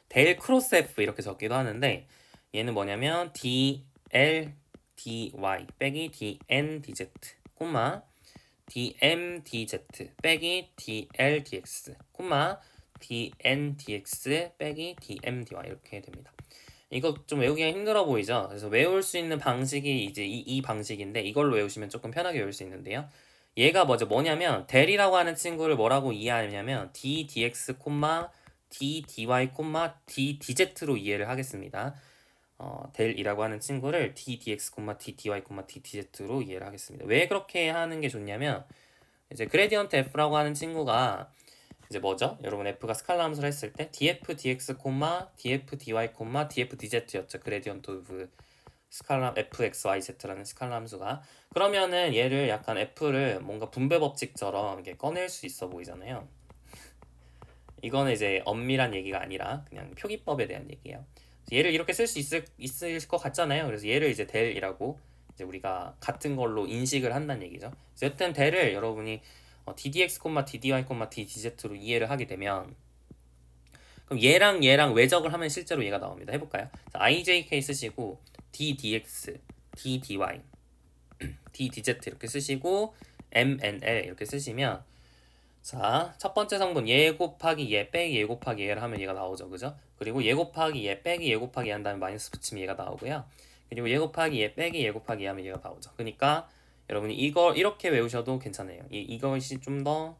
델 크로스 f 이렇게 적기도 하는데 얘는 뭐냐면 dl dy 빼기 dn dz 콤마 dm dz 빼기 dl dx 콤마 dn dx 빼기 dm dy 이렇게 됩니다. 이거 좀 외우기가 힘들어 보이죠? 그래서 외울 수 있는 방식이 이제 이 방식인데 이걸로 외우시면 조금 편하게 외울 수 있는데요. 얘가 뭐냐면 델이라고 하는 친구를 뭐라고 이해하냐면 d dx d dy d dz로 이해를 하겠습니다. 델이라고 하는 친구를 d dx d dy d dz로 이해를 하겠습니다. 왜 그렇게 하는 게 좋냐면 이제 그레디언트 f라고 하는 친구가 이제 뭐죠? 여러분 f가 스칼라 함수를 했을 때 df dx, df dy, df dz였죠. 그레디언트 오브 스칼라 fx, yz라는 스칼라 함수가. 그러면은 얘를 약간 f를 뭔가 분배 법칙처럼 이렇게 꺼낼 수 있어 보이잖아요. 이거는 이제 엄밀한 얘기가 아니라 그냥 표기법에 대한 얘기예요. 얘를 이렇게 쓸 수 있을 것 같잖아요. 그래서 얘를 이제 델이라고 이제 우리가 같은 걸로 인식을 한다는 얘기죠. 여튼 델을 여러분이 ddx, ddy, ddz로 이해를 하게 되면 그럼 얘랑 외적을 하면 실제로 얘가 나옵니다. 해볼까요? 자, ijk 쓰시고 ddx, ddy, ddz 이렇게 쓰시고 mnl 이렇게 쓰시면 자, 첫 번째 성분 얘 곱하기 얘 빼기 얘 곱하기 얘를 하면 얘가 나오죠. 그죠? 그리고 얘 곱하기 얘 빼기 얘 곱하기 얘 한 다음에 마이너스 붙이면 얘가 나오고요. 그리고 얘 곱하기 얘 빼기 얘 곱하기 얘 하면 얘가 나오죠. 그러니까 여러분이 이거 이렇게 외우셔도 괜찮아요. 이것이 좀 더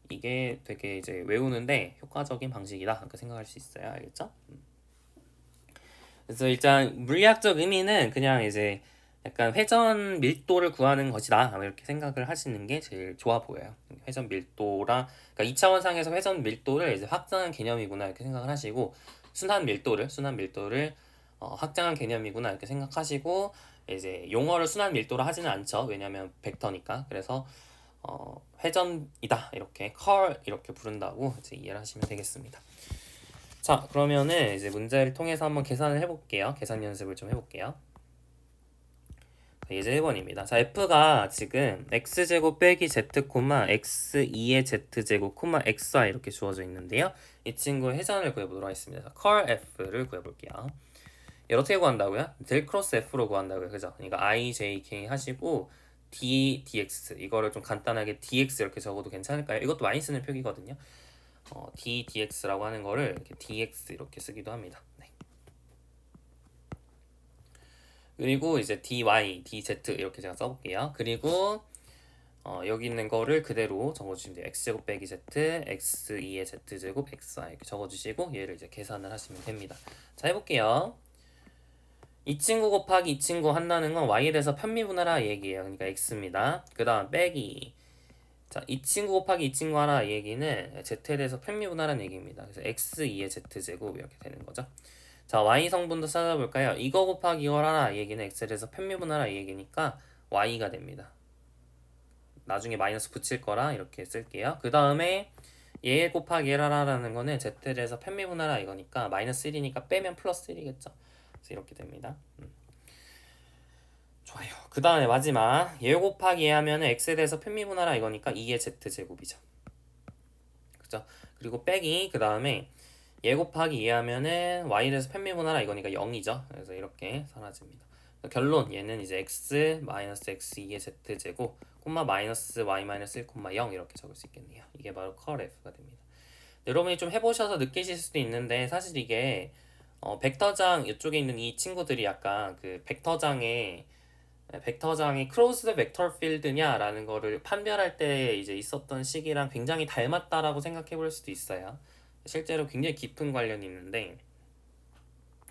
이게 되게 이제 외우는데 효과적인 방식이다. 그렇게 생각할 수 있어요. 알겠죠? 그래서 일단 물리학적 의미는 그냥 이제 약간 회전 밀도를 구하는 것이다. 이렇게 생각을 하시는 게 제일 좋아 보여요. 회전 밀도라, 그러니까 2차원상에서 회전 밀도를 이제 확장한 개념이구나 이렇게 생각을 하시고 순환 밀도를 확장한 개념이구나 이렇게 생각하시고 이제 용어를 순환 밀도로 하지는 않죠. 왜냐하면 벡터니까. 그래서 회전이다 이렇게 컬 이렇게 부른다고 이제 이해를 하시면 되겠습니다. 자, 그러면은 이제 문제를 통해서 한번 계산을 해볼게요. 계산 연습을 좀 해볼게요. 예제 1번입니다. 자, f가 지금 x제곱 빼기 z, x2의 z제곱, xy 이렇게 주어져 있는데요. 이 친구의 회전을 구해보도록 하겠습니다. 컬 f를 구해볼게요. 얘를 어떻게 구한다고요? 델 크로스 f로 구한다고요. 그죠? 그러니까 i, j, k 하시고 d, dx 이거를 좀 간단하게 dx 이렇게 적어도 괜찮을까요? 이것도 많이 쓰는 표기거든요. d, dx라고 하는 거를 이렇게 dx 이렇게 쓰기도 합니다. 네. 그리고 이제 dy, dz 이렇게 제가 써볼게요. 그리고 여기 있는 거를 그대로 적어주시면 돼요. x제곱 빼기 z, x2의 z제곱, xy 이렇게 적어주시고 얘를 이제 계산을 하시면 됩니다. 자, 해볼게요. 이 친구 곱하기 이 친구 한다는 건 y에 대해서 편미분하라 얘기예요. 그러니까 x입니다. 그 다음 빼기 자, 이 친구 곱하기 이 친구 하나 얘기는 z에 대해서 편미분하라는 얘기입니다. 그래서 x2의 z제곱 이렇게 되는 거죠. 자, y 성분도 찾아볼까요? 이거 곱하기 이걸 하나 얘기는 x에 대해서 편미분하라 얘기니까 y가 됩니다. 나중에 마이너스 붙일 거라 이렇게 쓸게요. 그 다음에 얘 곱하기 얘 하라라는 거는 z에 대해서 편미분하라 이거니까 마이너스 1이니까 빼면 플러스 1이겠죠. 그래서 이렇게 됩니다. 좋아요. 그 다음에 마지막 얘 곱하기 얘 하면은 x에 대해서 편미분하라 이거니까 2의 z제곱이죠. 그죠? 그리고 빼기 그 다음에 얘 곱하기 얘 하면은 y에 대해서 편미분하라 이거니까 0이죠. 그래서 이렇게 사라집니다. 결론 얘는 이제 x 마이너스 x 2의 z제곱 콤마 마이너스 y 마이너스 1 콤마 0 이렇게 적을 수 있겠네요. 이게 바로 컬 f가 됩니다. 여러분이 좀 해보셔서 느끼실 수도 있는데 사실 이게 벡터장 이쪽에 있는 이 친구들이 약간 그 벡터장이 크로스드 벡터 필드냐라는 거를 판별할 때 이제 있었던 식이랑 굉장히 닮았다라고 생각해 볼 수도 있어요. 실제로 굉장히 깊은 관련이 있는데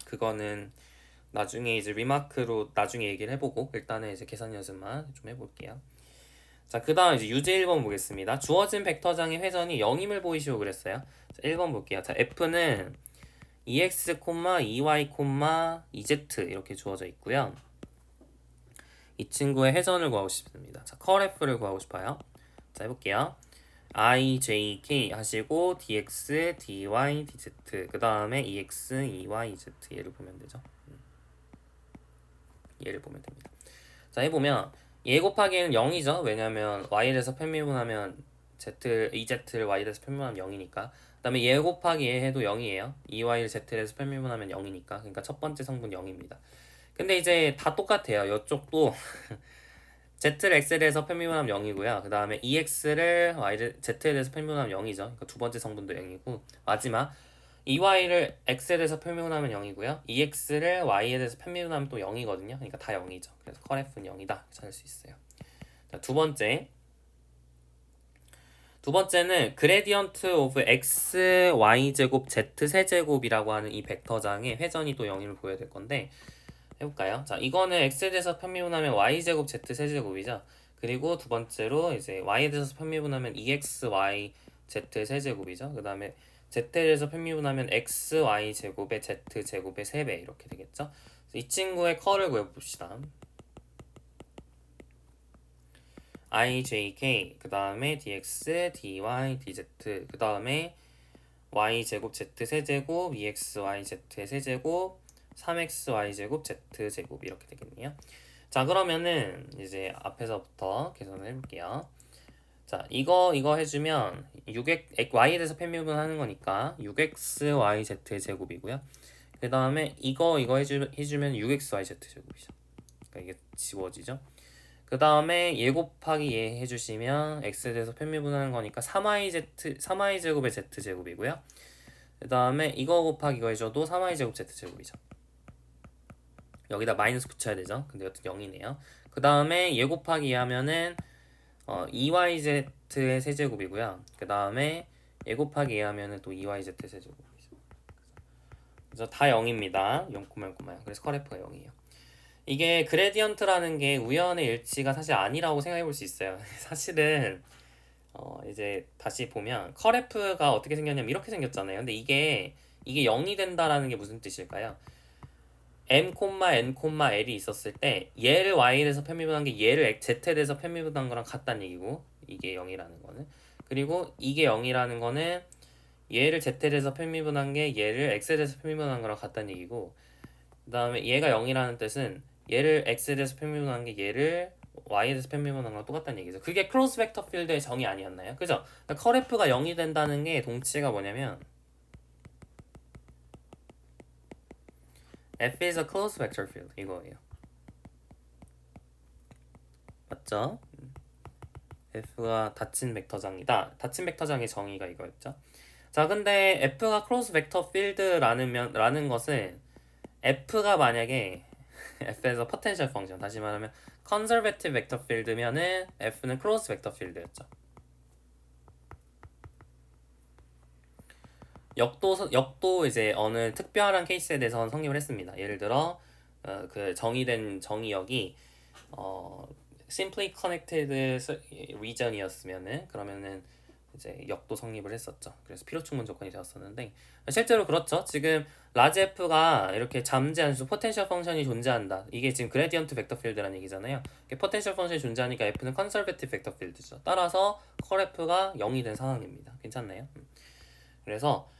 그거는 나중에 이제 리마크로 나중에 얘기를 해보고 일단은 이제 계산 연습만 좀 해볼게요. 자, 그 다음 이제 유제 1번 보겠습니다. 주어진 벡터장의 회전이 0임을 보이시오 그랬어요. 자, 1번 볼게요. 자, f는 2x, 2y, 2z 이렇게 주어져 있고요. 이 친구의 회전을 구하고 싶습니다. 자, 컬 f를 구하고 싶어요. 자, 해볼게요. I, J, K 하시고 dx, dy, dz 그 다음에 ex, ey, z 얘를 보면 되죠. 얘를 보면 됩니다. 자, 해보면 얘 곱하기는 0이죠. 왜냐면 y에 대해서 편미분하면 ez를 y에 대해서 편미분하면 0이니까. 그 다음에 얘 곱하기 얘 해도 0이에요. ey를 z에 대해서 편미분하면 0이니까. 그러니까 첫 번째 성분 0입니다. 근데 이제 다 똑같아요. 이쪽도 z를 x에 대해서 편미분하면 0이고요. 그 다음에 ex를 z에 대해서 편미분하면 0이죠. 그러니까 두 번째 성분도 0이고 마지막 EY를 X에 대해서 편미분하면 0이고요. EX를 Y에 대해서 편미분하면 또 0이거든요. 그러니까 다 0이죠. 그래서 컬 F는 0이다. 찾을 수 있어요. 자, 두 번째는 그레디언트 오브 X, Y 제곱, Z 세제곱이라고 하는 이 벡터장의 회전이 또 0임을 보여야 될 건데 해볼까요? 자, 이거는 X에 대해서 편미분하면 Y 제곱, Z 세제곱이죠. 그리고 두 번째로 이제 Y에 대해서 편미분하면 EX, Y, Z 세제곱이죠. 그 다음에 Z에 대해서 편미분하면 x, y 제곱의 z 제곱의 3배 이렇게 되겠죠. 이 친구의 컬을 구해봅시다. I, j, k 그 다음에 dx, dy, dz 그 다음에 y 제곱 z 세제곱, 2xy z의 세제곱, 3xy 제곱 z 제곱 이렇게 되겠네요. 자, 그러면은 이제 앞에서부터 계산을 해볼게요. 자, 이거 해주면 6x, y에 대해서 편미분 하는 거니까 6xyz 제곱이고요. 그 다음에 이거 해주면 6xyz 제곱이죠. 그러니까 이게 지워지죠. 그 다음에 얘 곱하기 얘 해주시면 x에 대해서 편미분 하는 거니까 3y 제곱의 z 제곱이고요. 그 다음에 이거 곱하기 이거 해줘도 3y 제곱 z 제곱이죠. 여기다 마이너스 붙여야 되죠. 근데 여튼 0이네요. 그 다음에 얘 곱하기 얘 하면은 2yz의 세제곱이고요. 그 다음에 얘 곱하기 얘 하면은 또 2yz 세제곱이죠. 그래서 다 0입니다. 0,0,0. 그래서 컬 F가 0이에요. 이게 그레디언트라는 게 우연의 일치가 사실 아니라고 생각해 볼 수 있어요. 사실은 이제 다시 보면 컬 F가 어떻게 생겼냐면 이렇게 생겼잖아요. 근데 이게 0이 된다라는 게 무슨 뜻일까요? m, n, l이 있었을 때 얘를 y에 대해서 편미분한 게 얘를 z에 대해서 편미분한 거랑 같다는 얘기고 이게 0이라는 거는 그리고 이게 0이라는 거는 얘를 z에 대해서 편미분한 게 얘를 x에 대해서 편미분한 거랑 같다는 얘기고 그 다음에 얘가 0이라는 뜻은 얘를 x에 대해서 편미분한 게 얘를 y에 대해서 편미분한 거랑 똑같다는 얘기죠. 그게 크로스 벡터 필드의 정의 아니었나요? 그죠? 그러니까 컬 F가 0이 된다는 게 동치가 뭐냐면 F is a closed vector field 이거예요. 맞죠? F가 닫힌 벡터장이다. 닫힌 벡터장의 정의가 이거였죠. 자, 근데 F가 크로스 벡터 필드라는 것은 F가 만약에 F에서 포텐셜 펑션 다시 말하면 컨저베티브 벡터 필드면은 F는 크로스 벡터 필드였죠. 역도 이제 어느 특별한 케이스에 대해서는 성립을 했습니다. 예를 들어 그 정의된 정의역이 simply connected region이었으면은 그러면은 이제 역도 성립을 했었죠. 그래서 필요 충분 조건이 되었었는데 실제로 그렇죠. 지금 라지 F가 이렇게 잠재한 포텐셜 펑션이 존재한다. 이게 지금 그레디언트 벡터 필드라는 얘기잖아요. 포텐셜 펑션이 존재하니까 F는 컨설베티브 벡터 필드죠. 따라서 컬 F가 0이 된 상황입니다. 괜찮나요? 그래서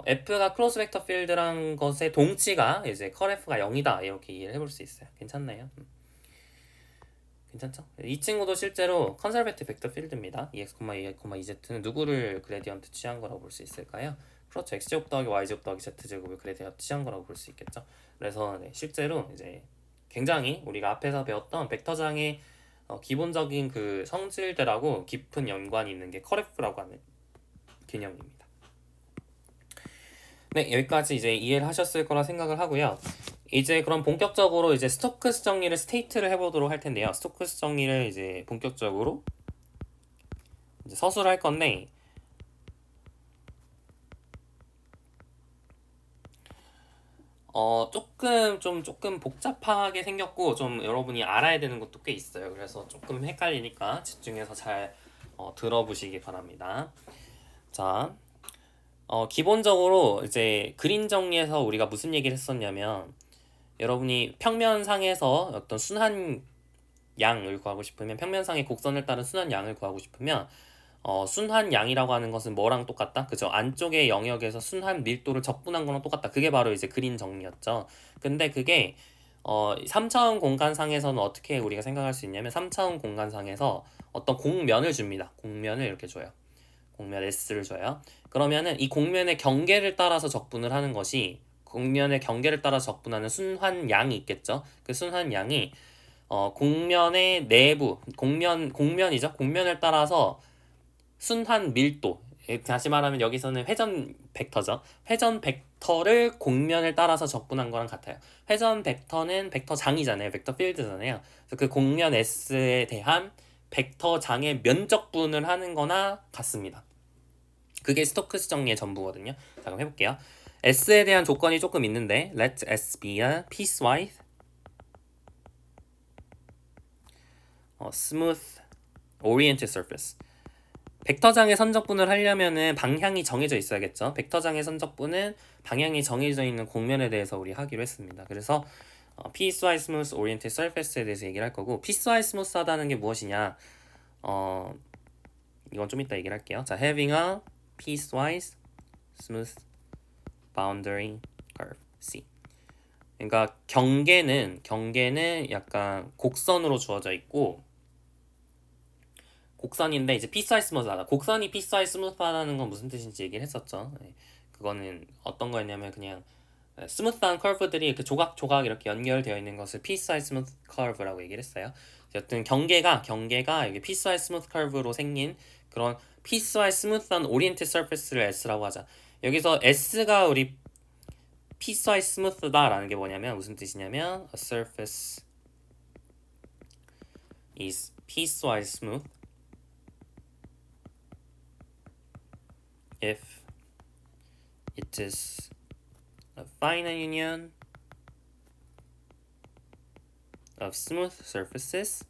F가 크로스 벡터 필드란 것의 동치가 이제 컬 F가 0이다 이렇게 이해를 해볼 수 있어요. 괜찮나요? 괜찮죠? 이 친구도 실제로 컨설베이티브 벡터 필드입니다. EX, EZ는 누구를 그레디언트 취한 거라고 볼 수 있을까요? 그렇죠. X제곱 더하기 Y제곱 더하기 Z제곱을 그레디언트 취한 거라고 볼 수 있겠죠. 그래서 네, 실제로 이제 굉장히 우리가 앞에서 배웠던 벡터장의 기본적인 그 성질들하고 깊은 연관이 있는 게 커레프라고 하는 개념입니다. 네, 여기까지 이제 이해를 하셨을 거라 생각을 하고요. 이제 그럼 본격적으로 이제 스토크스 정리를 스테이트를 해보도록 할 텐데요. 스토크스 정리를 이제 본격적으로 이제 서술을 할 건데, 조금 복잡하게 생겼고 좀 여러분이 알아야 되는 것도 꽤 있어요. 그래서 조금 헷갈리니까 집중해서 잘 들어보시기 바랍니다. 자, 기본적으로 이제 그림 정리에서 우리가 무슨 얘기를 했었냐면, 여러분이 평면상에서 어떤 순한 양을 구하고 싶으면, 평면상의 곡선을 따른 순한 양을 구하고 싶으면 순한 양이라고 하는 것은 뭐랑 똑같다? 그죠? 안쪽의 영역에서 순한 밀도를 적분한 거랑 똑같다. 그게 바로 이제 그림 정리였죠. 근데 그게 3차원 공간상에서는 어떻게 우리가 생각할 수 있냐면, 3차원 공간상에서 어떤 공면을 줍니다. 공면을 이렇게 줘요. 공면 S를 줘요. 그러면은 이 공면의 경계를 따라서 적분을 하는 것이, 공면의 경계를 따라 적분하는 순한 양이 있겠죠. 그 순한 양이 공면의 내부, 공면이죠. 공면을 따라서 순한 밀도, 다시 말하면 여기서는 회전 벡터죠. 회전 벡터를 공면을 따라서 적분한 거랑 같아요. 회전 벡터는 벡터장이잖아요. 벡터 필드잖아요. 그래서 그 공면 S에 대한 벡터장의 면적분을 하는 거나 같습니다. 그게 스토크스 정리의 전부거든요. 자, 그럼 해볼게요. S에 대한 조건이 조금 있는데, let S be a piecewise smooth oriented surface. 벡터장의 선적분을 하려면은 방향이 정해져 있어야겠죠. 벡터장의 선적분은 방향이 정해져 있는 공면에 대해서 우리 하기로 했습니다. 그래서 piecewise smooth oriented surface에 대해서 얘기를 할 거고, piecewise smooth하다는 게 무엇이냐? 이건 좀 이따 얘기를 할게요. 자, having a piecewise smooth boundary curve C. 그러니까 경계는 약간 곡선으로 주어져 있고, 곡선인데 이제 피스와이스 스무스하다. 곡선이 피스와이스 스무스하다는 건 무슨 뜻인지 얘기를 했었죠. 네. 그거는 어떤 거였냐면, 그냥 스무스한 커브들이 이렇게 조각조각 이렇게 연결되어 있는 것을 피스와이스 스무스 커브라고 얘기를 했어요. 어쨌든 경계가 이게 피스와이스 스무스 커브로 생긴 그런 피스와이스 스무스한 오리엔티드 서페스를 S라고 하자. 여기서 S가 우리 피스와이스 스무스다라는 게 뭐냐면, 무슨 뜻이냐면, a surface is piecewise smooth if it is a finite union of smooth surfaces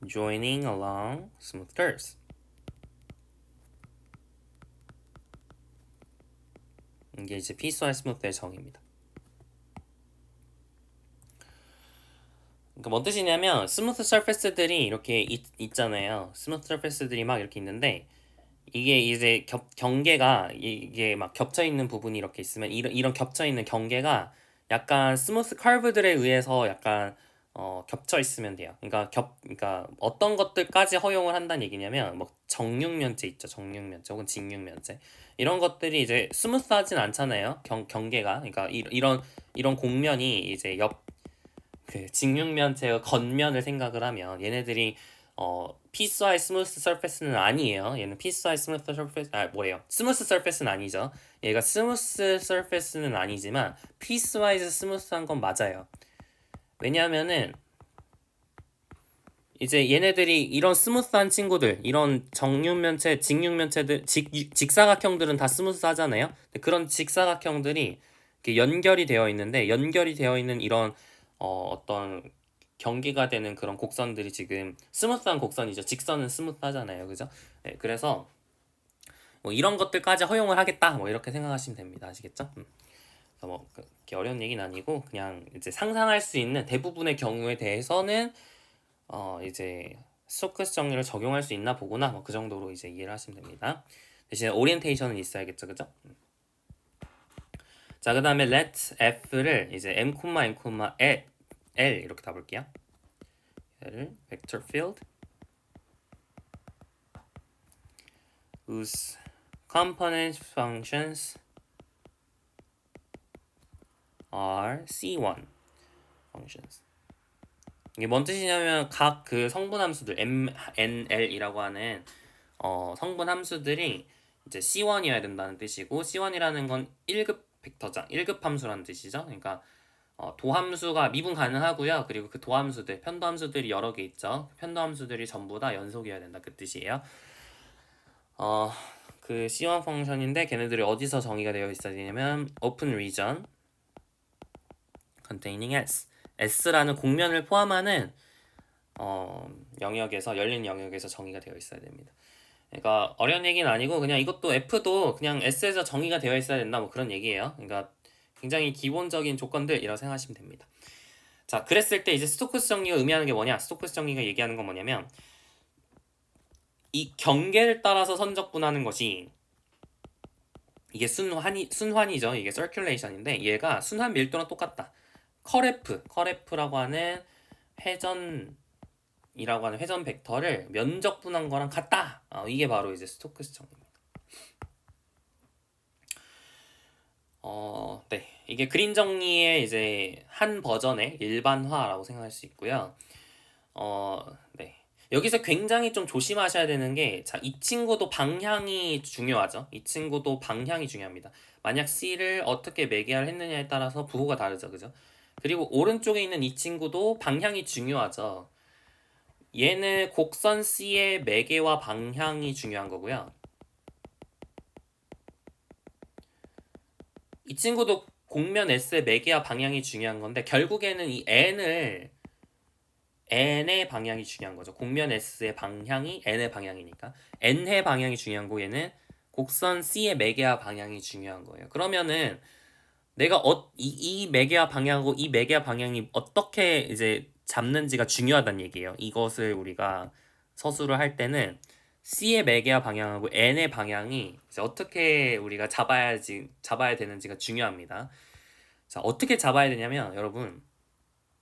joining along smooth curves. 이게 이제 piecewise smooth의 정의입니다. 그러니까 뭔 뜻이냐면, 스무스 서페스들이 이렇게 있잖아요. 스무스 서페스들이 막 이렇게 있는데, 이게 이제 경계가 이게 막 겹쳐 있는 부분이 이렇게 있으면, 이런 겹쳐 있는 경계가 약간 스무스 커브들에 의해서 약간 겹쳐 있으면 돼요. 그러니까 어떤 것들까지 허용을 한다는 얘기냐면, 뭐 정육면체 있죠. 정육면체 혹은 직육면체. 이런 것들이 이제 스무스하진 않잖아요. 경계가. 그러니까 이런 공면이 이제 그 직육면체의 겉면을 생각을 하면, 얘네들이 피스와이즈 스무스 서페스는 아니에요. 얘는 피스와이즈 스무스 서페스 스무스 서페스는 아니죠. 얘가 스무스 서페스는 아니지만 피스와이즈 스무스한 건 맞아요. 왜냐하면은 이제 얘네들이 이런 스무스한 친구들, 이런 정육면체, 직육면체들, 직사각형들은 다 스무스하잖아요. 그런 직사각형들이 이렇게 연결이 되어 있는데, 연결이 되어 있는 이런 어떤 경계가 되는 그런 곡선들이 지금 스무스한 곡선이죠. 직선은 스무스하잖아요, 그죠? 네, 그래서 뭐 이런 것들까지 허용을 하겠다, 뭐 이렇게 생각하시면 됩니다. 아시겠죠? 뭐 그렇게 어려운 얘기는 아니고, 그냥 이제 상상할 수 있는 대부분의 경우에 대해서는 이제 스토크스 정리를 적용할 수 있나 보구나, 뭐 그 정도로 이제 이해를 하시면 됩니다. 대신에 오리엔테이션은 있어야겠죠, 그죠? 자, 그 다음에 let f를 이제 m, l 이렇게 다 볼게요. 얘를 vector field whose component functions are C1 functions. 이게 뭔 뜻이냐면 각 그 성분 함수들 m, n, l이라고 하는 성분 함수들이 이제 C1이어야 된다는 뜻이고, C1이라는 건 1급 벡터장, 1급 함수라는 뜻이죠. 그러니까 도함수가 미분 가능하고요. 그리고 그 도함수들, 편도함수들이 여러 개 있죠. 편도함수들이 전부 다 연속이어야 된다, 그 뜻이에요. 그 C1 펑션인데 걔네들이 어디서 정의가 되어 있어야 되냐면 open region containing S, S라는 공면을 포함하는 영역에서, 열린 영역에서 정의가 되어 있어야 됩니다. 그러니까 어려운 얘기는 아니고 그냥 이것도 F도 그냥 S에서 정의가 되어 있어야 된다, 뭐 그런 얘기예요. 그러니까 굉장히 기본적인 조건들이라고 생각하시면 됩니다. 자, 그랬을 때 이제 스토크스 정리가 의미하는 게 뭐냐? 스토크스 정리가 얘기하는 건 뭐냐면 이 경계를 따라서 선적분하는 것이, 이게 순환이죠. 이게 circulation인데 얘가 순환 밀도랑 똑같다. 커레프라고 하는 회전이라고 하는 회전 벡터를 면적분한 거랑 같다. 이게 바로 이제 스토크스 정리입니다. 네, 이게 그린 정리의 이제 한 버전의 일반화라고 생각할 수 있고요. 네. 여기서 굉장히 좀 조심하셔야 되는 게, 자, 이 친구도 방향이 중요하죠. 이 친구도 방향이 중요합니다. 만약 C를 어떻게 매개를 했느냐에 따라서 부호가 다르죠. 그죠? 그리고 오른쪽에 있는 이 친구도 방향이 중요하죠. 얘는 곡선 C의 매개와 방향이 중요한 거고요. 이 친구도 곡면 S의 매개와 방향이 중요한 건데, 결국에는 이 n의 방향이 중요한 거죠. 곡면 S의 방향이 n의 방향이니까 n의 방향이 중요한 거, 얘는 곡선 C의 매개와 방향이 중요한 거예요. 그러면은 내가 이 매개와 방향하고 이 매개와 방향이 어떻게 이제 잡는지가 중요하다는 얘기예요. 이것을 우리가 서술을 할 때는 C의 매개와 방향하고 n의 방향이 이제 어떻게 우리가 잡아야 되는지가 중요합니다. 자, 어떻게 잡아야 되냐면, 여러분,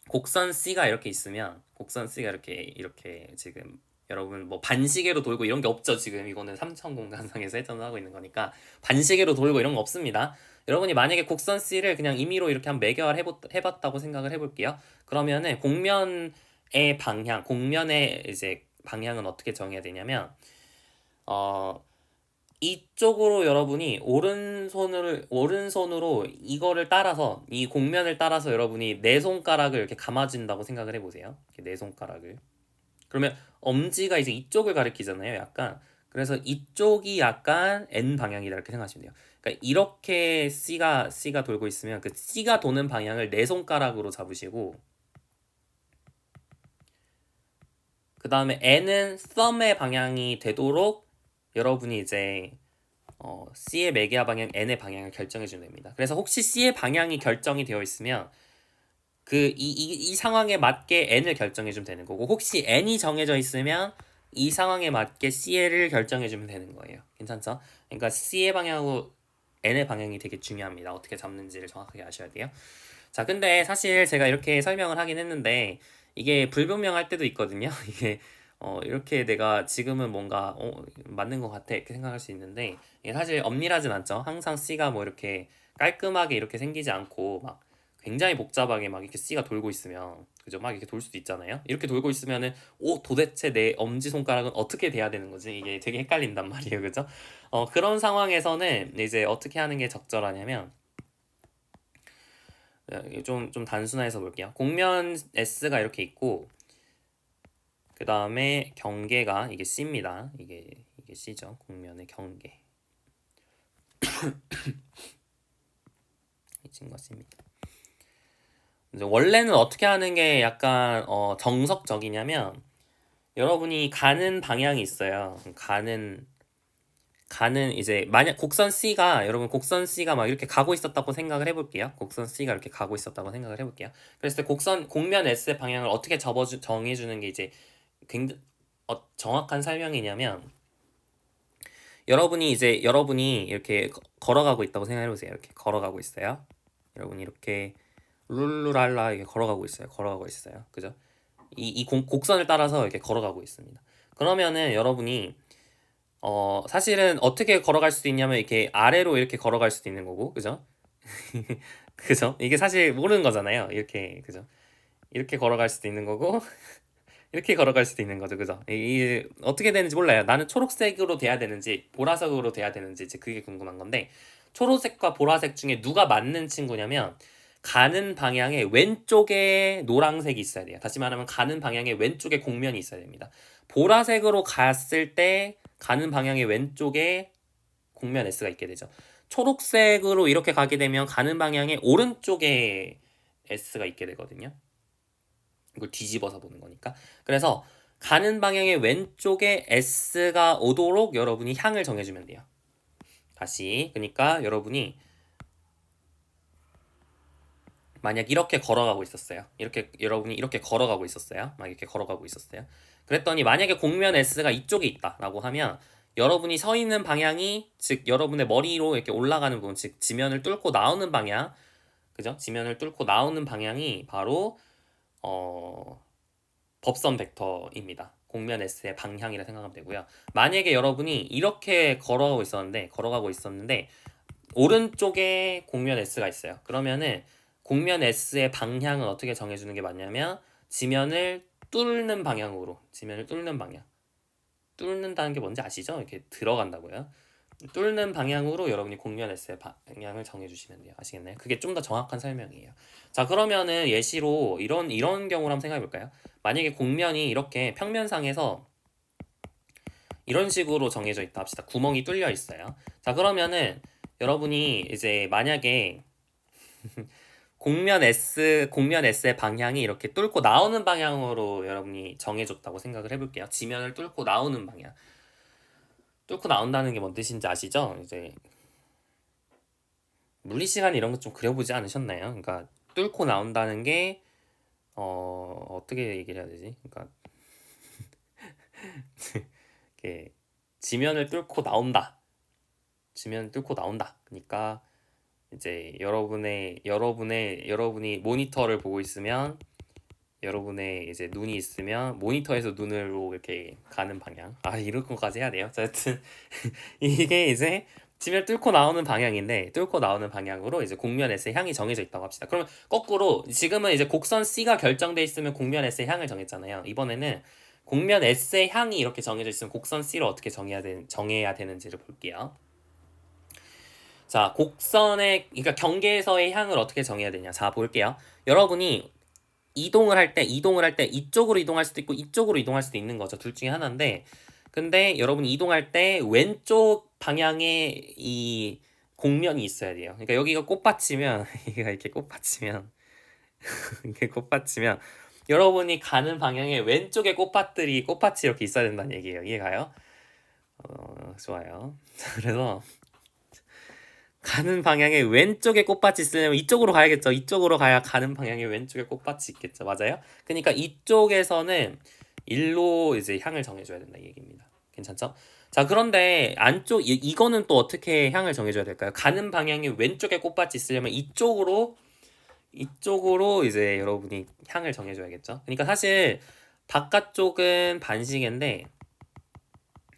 곡선 C가 이렇게 있으면, 곡선 C가 이렇게 지금 여러분 뭐 반시계로 돌고 이런 게 없죠. 지금 이거는 3천 공간상에서 회전을 하고 있는 거니까 반시계로 돌고 이런 거 없습니다. 여러분이 만약에 곡선 C를 그냥 임의로 이렇게 한번 매개화를 해봤다고 생각을 해볼게요. 그러면은 곡면의 이제 방향은 어떻게 정해야 되냐면, 이쪽으로 여러분이 오른손으로 이거를 따라서, 이 곡면을 따라서 여러분이 네 손가락을 이렇게 감아준다고 생각을 해보세요. 이렇게 네 손가락을. 그러면 엄지가 이제 이쪽을 가리키잖아요. 약간. 그래서 이쪽이 약간 N 방향이다, 이렇게 생각하시면 돼요. 그러니까 이렇게 C가 돌고 있으면 그 C가 도는 방향을 네 손가락으로 잡으시고, 그 다음에 N은 thumb의 방향이 되도록 여러분이 이제 C의 매개와 방향, N의 방향을 결정해 주면 됩니다. 그래서 혹시 C의 방향이 결정이 되어 있으면 이 상황에 맞게 N을 결정해 주면 되는 거고, 혹시 N이 정해져 있으면 이 상황에 맞게 C를 결정해 주면 되는 거예요. 괜찮죠? 그러니까 C의 방향하고 N의 방향이 되게 중요합니다. 어떻게 잡는지를 정확하게 아셔야 돼요. 자, 근데 사실 제가 이렇게 설명을 하긴 했는데 이게 불분명할 때도 있거든요. 이게 이렇게 내가 지금은 뭔가 맞는 것 같아, 이렇게 생각할 수 있는데, 이게 사실 엄밀하진 않죠. 항상 C가 뭐 이렇게 깔끔하게 이렇게 생기지 않고 막 굉장히 복잡하게 막 이렇게 C가 돌고 있으면, 그죠? 막 이렇게 돌 수도 있잖아요. 이렇게 돌고 있으면은 도대체 내 엄지손가락은 어떻게 돼야 되는 거지? 이게 되게 헷갈린단 말이에요. 그죠? 그런 상황에서는 이제 어떻게 하는 게 적절하냐면, 좀 단순화해서 볼게요. 곡면 S가 이렇게 있고, 그 다음에 경계가 이게 C입니다. 이게 C죠. 곡면의 경계. 이 친구가 C입니다. 이제 원래는 어떻게 하는 게 약간 정석적이냐면, 여러분이 가는 방향이 있어요. 가는 이제 만약 곡선 C가 막 이렇게 가고 있었다고 생각을 해볼게요. 곡선 C가 이렇게 가고 있었다고 생각을 해볼게요. 그랬을 때 곡면 S의 방향을 어떻게 정해주는 게 이제 굉장히 정확한 설명이냐면, 여러분이 이렇게 걸어가고 있다고 생각해보세요. 이렇게 걸어가고 있어요. 여러분이 이렇게 룰루랄라 이렇게 걸어가고 있어요. 그죠? 곡선을 따라서 이렇게 걸어가고 있습니다. 그러면은 여러분이 사실은 어떻게 걸어갈 수도 있냐면 이렇게 아래로 이렇게 걸어갈 수도 있는 거고, 그죠? 그죠? 이게 사실 모르는 거잖아요. 이렇게, 그죠? 이렇게 걸어갈 수도 있는 거고, 이렇게 걸어갈 수도 있는 거죠. 그죠? 이게 어떻게 되는지 몰라요. 나는 초록색으로 돼야 되는지, 보라색으로 돼야 되는지, 이제 그게 궁금한 건데, 초록색과 보라색 중에 누가 맞는 친구냐면, 가는 방향의 왼쪽에 노란색이 있어야 돼요. 다시 말하면 가는 방향의 왼쪽에 곡면이 있어야 됩니다. 보라색으로 갔을 때 가는 방향의 왼쪽에 곡면 S가 있게 되죠. 초록색으로 이렇게 가게 되면 가는 방향의 오른쪽에 S가 있게 되거든요. 이걸 뒤집어서 보는 거니까. 그래서 가는 방향의 왼쪽에 S가 오도록 여러분이 향을 정해주면 돼요. 다시. 그러니까 여러분이 만약 이렇게 걸어가고 있었어요. 여러분이 이렇게 걸어가고 있었어요. 막 이렇게 걸어가고 있었어요. 그랬더니 만약에 곡면 S가 이쪽에 있다라고 하면 여러분이 서 있는 방향이, 즉 여러분의 머리로 이렇게 올라가는 부분, 즉 지면을 뚫고 나오는 방향, 그죠? 지면을 뚫고 나오는 방향이 바로 법선 벡터입니다. 곡면 S의 방향이라 생각하면 되고요. 만약에 여러분이 이렇게 걸어가고 있었는데 오른쪽에 곡면 S가 있어요. 그러면은 곡면 S의 방향은 어떻게 정해주는 게 맞냐면 지면을 뚫는 방향으로, 지면을 뚫는 방향. 뚫는다는 게 뭔지 아시죠? 이렇게 들어간다고요. 뚫는 방향으로 여러분이 곡면 S의 방향을 정해주시면 돼요. 아시겠나요? 그게 좀 더 정확한 설명이에요. 자, 그러면은 예시로 이런 경우를 한번 생각해 볼까요? 만약에 곡면이 이렇게 평면상에서 이런 식으로 정해져 있다 합시다. 구멍이 뚫려 있어요. 자, 그러면은 여러분이 이제 만약에 곡면 S의 방향이 이렇게 뚫고 나오는 방향으로 여러분이 정해줬다고 생각을 해볼게요. 지면을 뚫고 나오는 방향. 뚫고 나온다는 게 뭔 뜻인지 아시죠? 이제 물리 시간 이런 거 좀 그려보지 않으셨나요? 그러니까 뚫고 나온다는 게 어떻게 얘기를 해야 되지? 그러니까 이렇게 지면을 뚫고 나온다. 지면을 뚫고 나온다. 그러니까 이제 여러분이 모니터를 보고 있으면 여러분의 이제 눈이 있으면 모니터에서 눈으로 이렇게 가는 방향. 아, 이런 것까지 해야 돼요. 자, 여튼 이게 이제 지면 뚫고 나오는 방향인데 뚫고 나오는 방향으로 이제 곡면 S의 향이 정해져 있다고 합시다. 그러면 거꾸로 지금은 이제 곡선 C가 결정돼 있으면 곡면 S의 향을 정했잖아요. 이번에는 곡면 S의 향이 이렇게 정해져 있으면 곡선 C를 어떻게 정해야 되는지를 볼게요. 자, 그러니까 경계에서의 향을 어떻게 정해야 되냐. 자, 볼게요. 여러분이 이동을 할 때 이쪽으로 이동할 수도 있고 이쪽으로 이동할 수도 있는 거죠. 둘 중에 하나인데, 근데 여러분이 이동할 때 왼쪽 방향에 이 곡면이 있어야 돼요. 그러니까 여기가 꽃받치면 여기가 이렇게 꽃받치면 이렇게 꽃받치면 여러분이 가는 방향에 왼쪽에 꽃밭이 이렇게 있어야 된다는 얘기예요. 이해가요? 좋아요. 그래서 가는 방향에 왼쪽에 꽃밭이 있으려면 이쪽으로 가야겠죠. 이쪽으로 가야 가는 방향에 왼쪽에 꽃밭이 있겠죠. 맞아요? 그러니까 이쪽에서는 일로 이제 향을 정해줘야 된다 이 얘기입니다. 괜찮죠? 자, 그런데 안쪽 이거는 또 어떻게 향을 정해줘야 될까요? 가는 방향에 왼쪽에 꽃밭이 있으려면 이쪽으로 이제 여러분이 향을 정해줘야겠죠. 그러니까 사실 바깥쪽은 반시계인데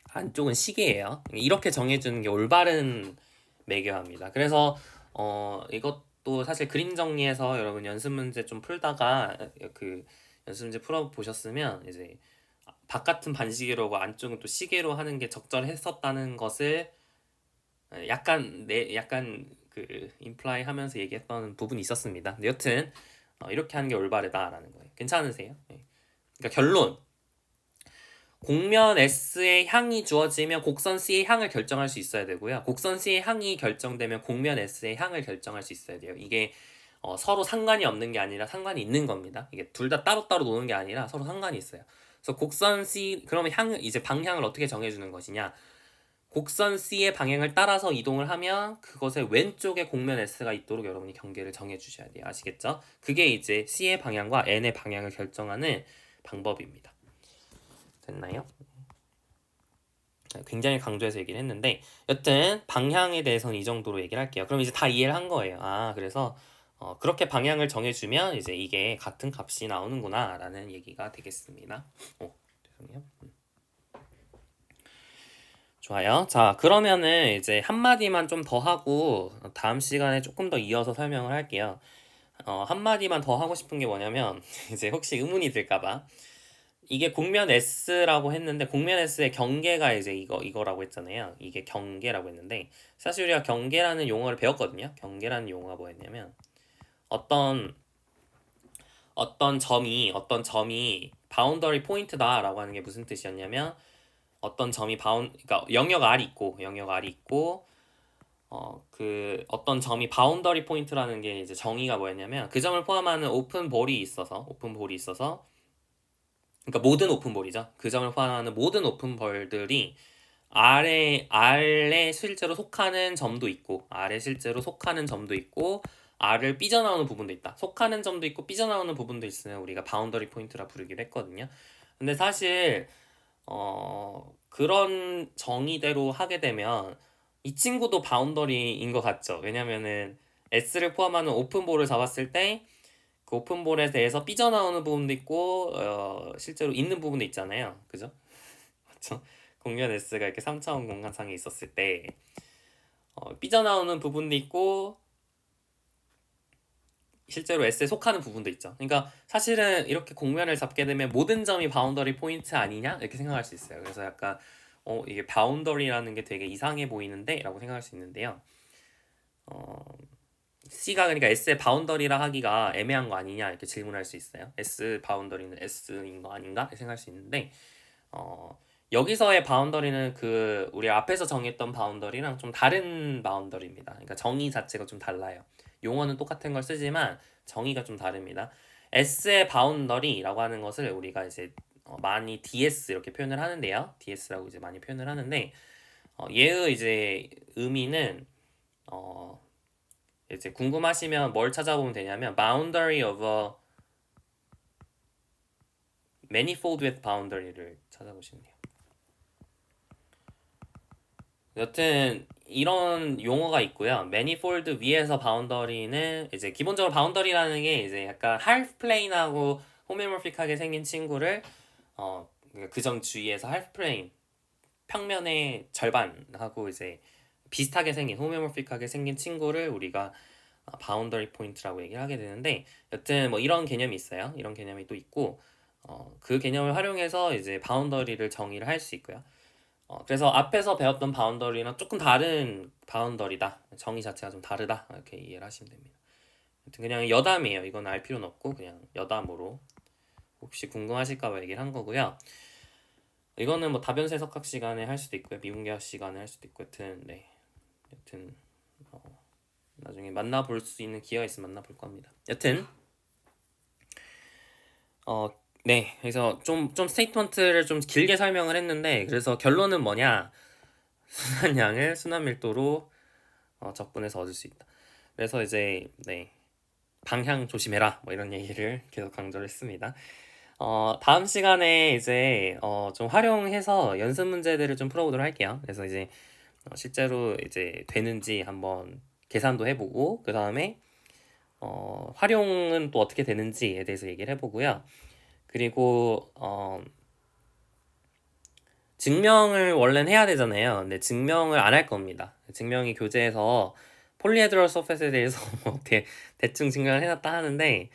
안쪽은 시계예요. 이렇게 정해주는 게 올바른 매개화입니다. 그래서 이것도 사실 그림 정리해서 여러분 연습 문제 좀 풀다가 그 연습 문제 풀어 보셨으면 이제 바깥은 반시계로고 안쪽은 또 시계로 하는 게 적절했었다는 것을 약간 그 임플라이 하면서 얘기했던 부분이 있었습니다. 근데 여튼 이렇게 하는 게 올바르다라는 거예요. 괜찮으세요? 네. 그러니까 결론, 곡면 S의 향이 주어지면 곡선 C의 향을 결정할 수 있어야 되고요. 곡선 C의 향이 결정되면 곡면 S의 향을 결정할 수 있어야 돼요. 이게 서로 상관이 없는 게 아니라 상관이 있는 겁니다. 이게 둘 다 따로따로 노는 게 아니라 서로 상관이 있어요. 그래서 곡선 C, 그러면 이제 방향을 어떻게 정해주는 것이냐? 곡선 C의 방향을 따라서 이동을 하면 그것의 왼쪽에 곡면 S가 있도록 여러분이 경계를 정해주셔야 돼요. 아시겠죠? 그게 이제 C의 방향과 N의 방향을 결정하는 방법입니다. 됐나요? 굉장히 강조해서 얘기를 했는데 여튼 방향에 대해서는 이 정도로 얘기를 할게요. 그럼 이제 다 이해를 한 거예요. 그래서 그렇게 방향을 정해주면 이제 이게 같은 값이 나오는구나 라는 얘기가 되겠습니다. 죄송해요. 좋아요. 자, 그러면은 이제 한마디만 좀 더 하고 다음 시간에 조금 더 이어서 설명을 할게요. 한마디만 더 하고 싶은 게 뭐냐면 이제 혹시 의문이 들까봐 이게 곡면 S라고 했는데 곡면 S의 경계가 이제 이거라고 했잖아요. 이게 경계라고 했는데 사실 우리가 경계라는 용어를 배웠거든요. 경계라는 용어가 뭐였냐면 어떤 점이 바운더리 포인트다라고 하는 게 무슨 뜻이었냐면 어떤 점이 그러니까 영역 R이 있고 그 어떤 점이 바운더리 포인트라는 게 이제 정의가 뭐였냐면 그 점을 포함하는 오픈볼이 있어서 그러니까 모든 오픈볼이죠. 그 점을 포함하는 모든 오픈볼들이 R에 실제로 속하는 점도 있고 R을 삐져나오는 부분도 있다. 속하는 점도 있고 삐져나오는 부분도 있으면 우리가 바운더리 포인트라 부르기도 했거든요. 근데 사실 그런 정의대로 하게 되면 이 친구도 바운더리인 것 같죠. 왜냐면은 S를 포함하는 오픈볼을 잡았을 때 그 오픈볼에 대해서 삐져나오는 부분도 있고 실제로 있는 부분도 있잖아요. 그죠? 그렇죠? 공면 S가 이렇게 3차원 공간상에 있었을 때 삐져나오는 부분도 있고 실제로 S에 속하는 부분도 있죠. 그러니까 사실은 이렇게 공면을 잡게 되면 모든 점이 바운더리 포인트 아니냐? 이렇게 생각할 수 있어요. 그래서 약간 이게 바운더리라는 게 되게 이상해 보이는데? 라고 생각할 수 있는데요. C가 그러니까 S의 바운더리라 하기가 애매한 거 아니냐? 이렇게 질문할 수 있어요. S 바운더리는 S인 거 아닌가? 이렇게 생각할 수 있는데 여기서의 바운더리는 그 우리 앞에서 정했던 바운더리랑 좀 다른 바운더리입니다. 그러니까 정의 자체가 좀 달라요. 용어는 똑같은 걸 쓰지만 정의가 좀 다릅니다. S의 바운더리라고 하는 것을 우리가 이제 많이 DS 이렇게 표현을 하는데요. DS라고 이제 많이 표현을 하는데 얘의 이제 의미는 이제 궁금하시면 뭘 찾아보면 되냐면 boundary of a manifold with boundary를 찾아보시면 돼요. 여튼 이런 용어가 있고요. 매니폴드 위에서 바운더리는 이제 기본적으로 바운더리라는 게 이제 약간 할프 플레인하고 호메모픽하게 생긴 친구를 그 점 주위에서 할프 플레인 평면의 절반하고 이제 비슷하게 생긴 호메모픽하게 생긴 친구를 우리가 바운더리 포인트라고 얘기를 하게 되는데 여튼 뭐 이런 개념이 있어요. 이런 개념이 또 있고 그 개념을 활용해서 이제 바운더리를 정의를 할 수 있고요. 그래서 앞에서 배웠던 바운더리랑 조금 다른 바운더리다. 정의 자체가 좀 다르다. 이렇게 이해를 하시면 됩니다. 그냥 여담이에요. 이건 알 필요는 없고 그냥 여담으로 혹시 궁금하실까봐 얘기를 한 거고요. 이거는 뭐 다변세 석학 시간에 할 수도 있고요. 미분계학 시간에 할 수도 있고 여튼 네. 여튼 나중에 만나볼 수 있는 기회가 있으면 만나볼 겁니다. 여튼 네. 그래서 좀 스테이트먼트를 좀 길게 설명을 했는데 그래서 결론은 뭐냐? 순환량을 순환밀도로 적분해서 얻을 수 있다. 그래서 이제 네 방향 조심해라 뭐 이런 얘기를 계속 강조를 했습니다. 다음 시간에 이제 좀 활용해서 연습 문제들을 좀 풀어보도록 할게요. 그래서 이제 실제로 이제 되는지 한번 계산도 해보고 그 다음에 활용은 또 어떻게 되는지에 대해서 얘기를 해보고요. 그리고 증명을 원래는 해야 되잖아요. 근데 증명을 안 할 겁니다. 증명이 교재에서 폴리헤드럴 서페스에 대해서 뭐 대충 증명을 해놨다 하는데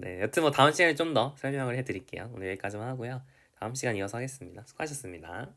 네. 여튼 뭐 다음 시간에 좀 더 설명을 해드릴게요. 오늘 여기까지만 하고요. 다음 시간 이어서 하겠습니다. 수고하셨습니다.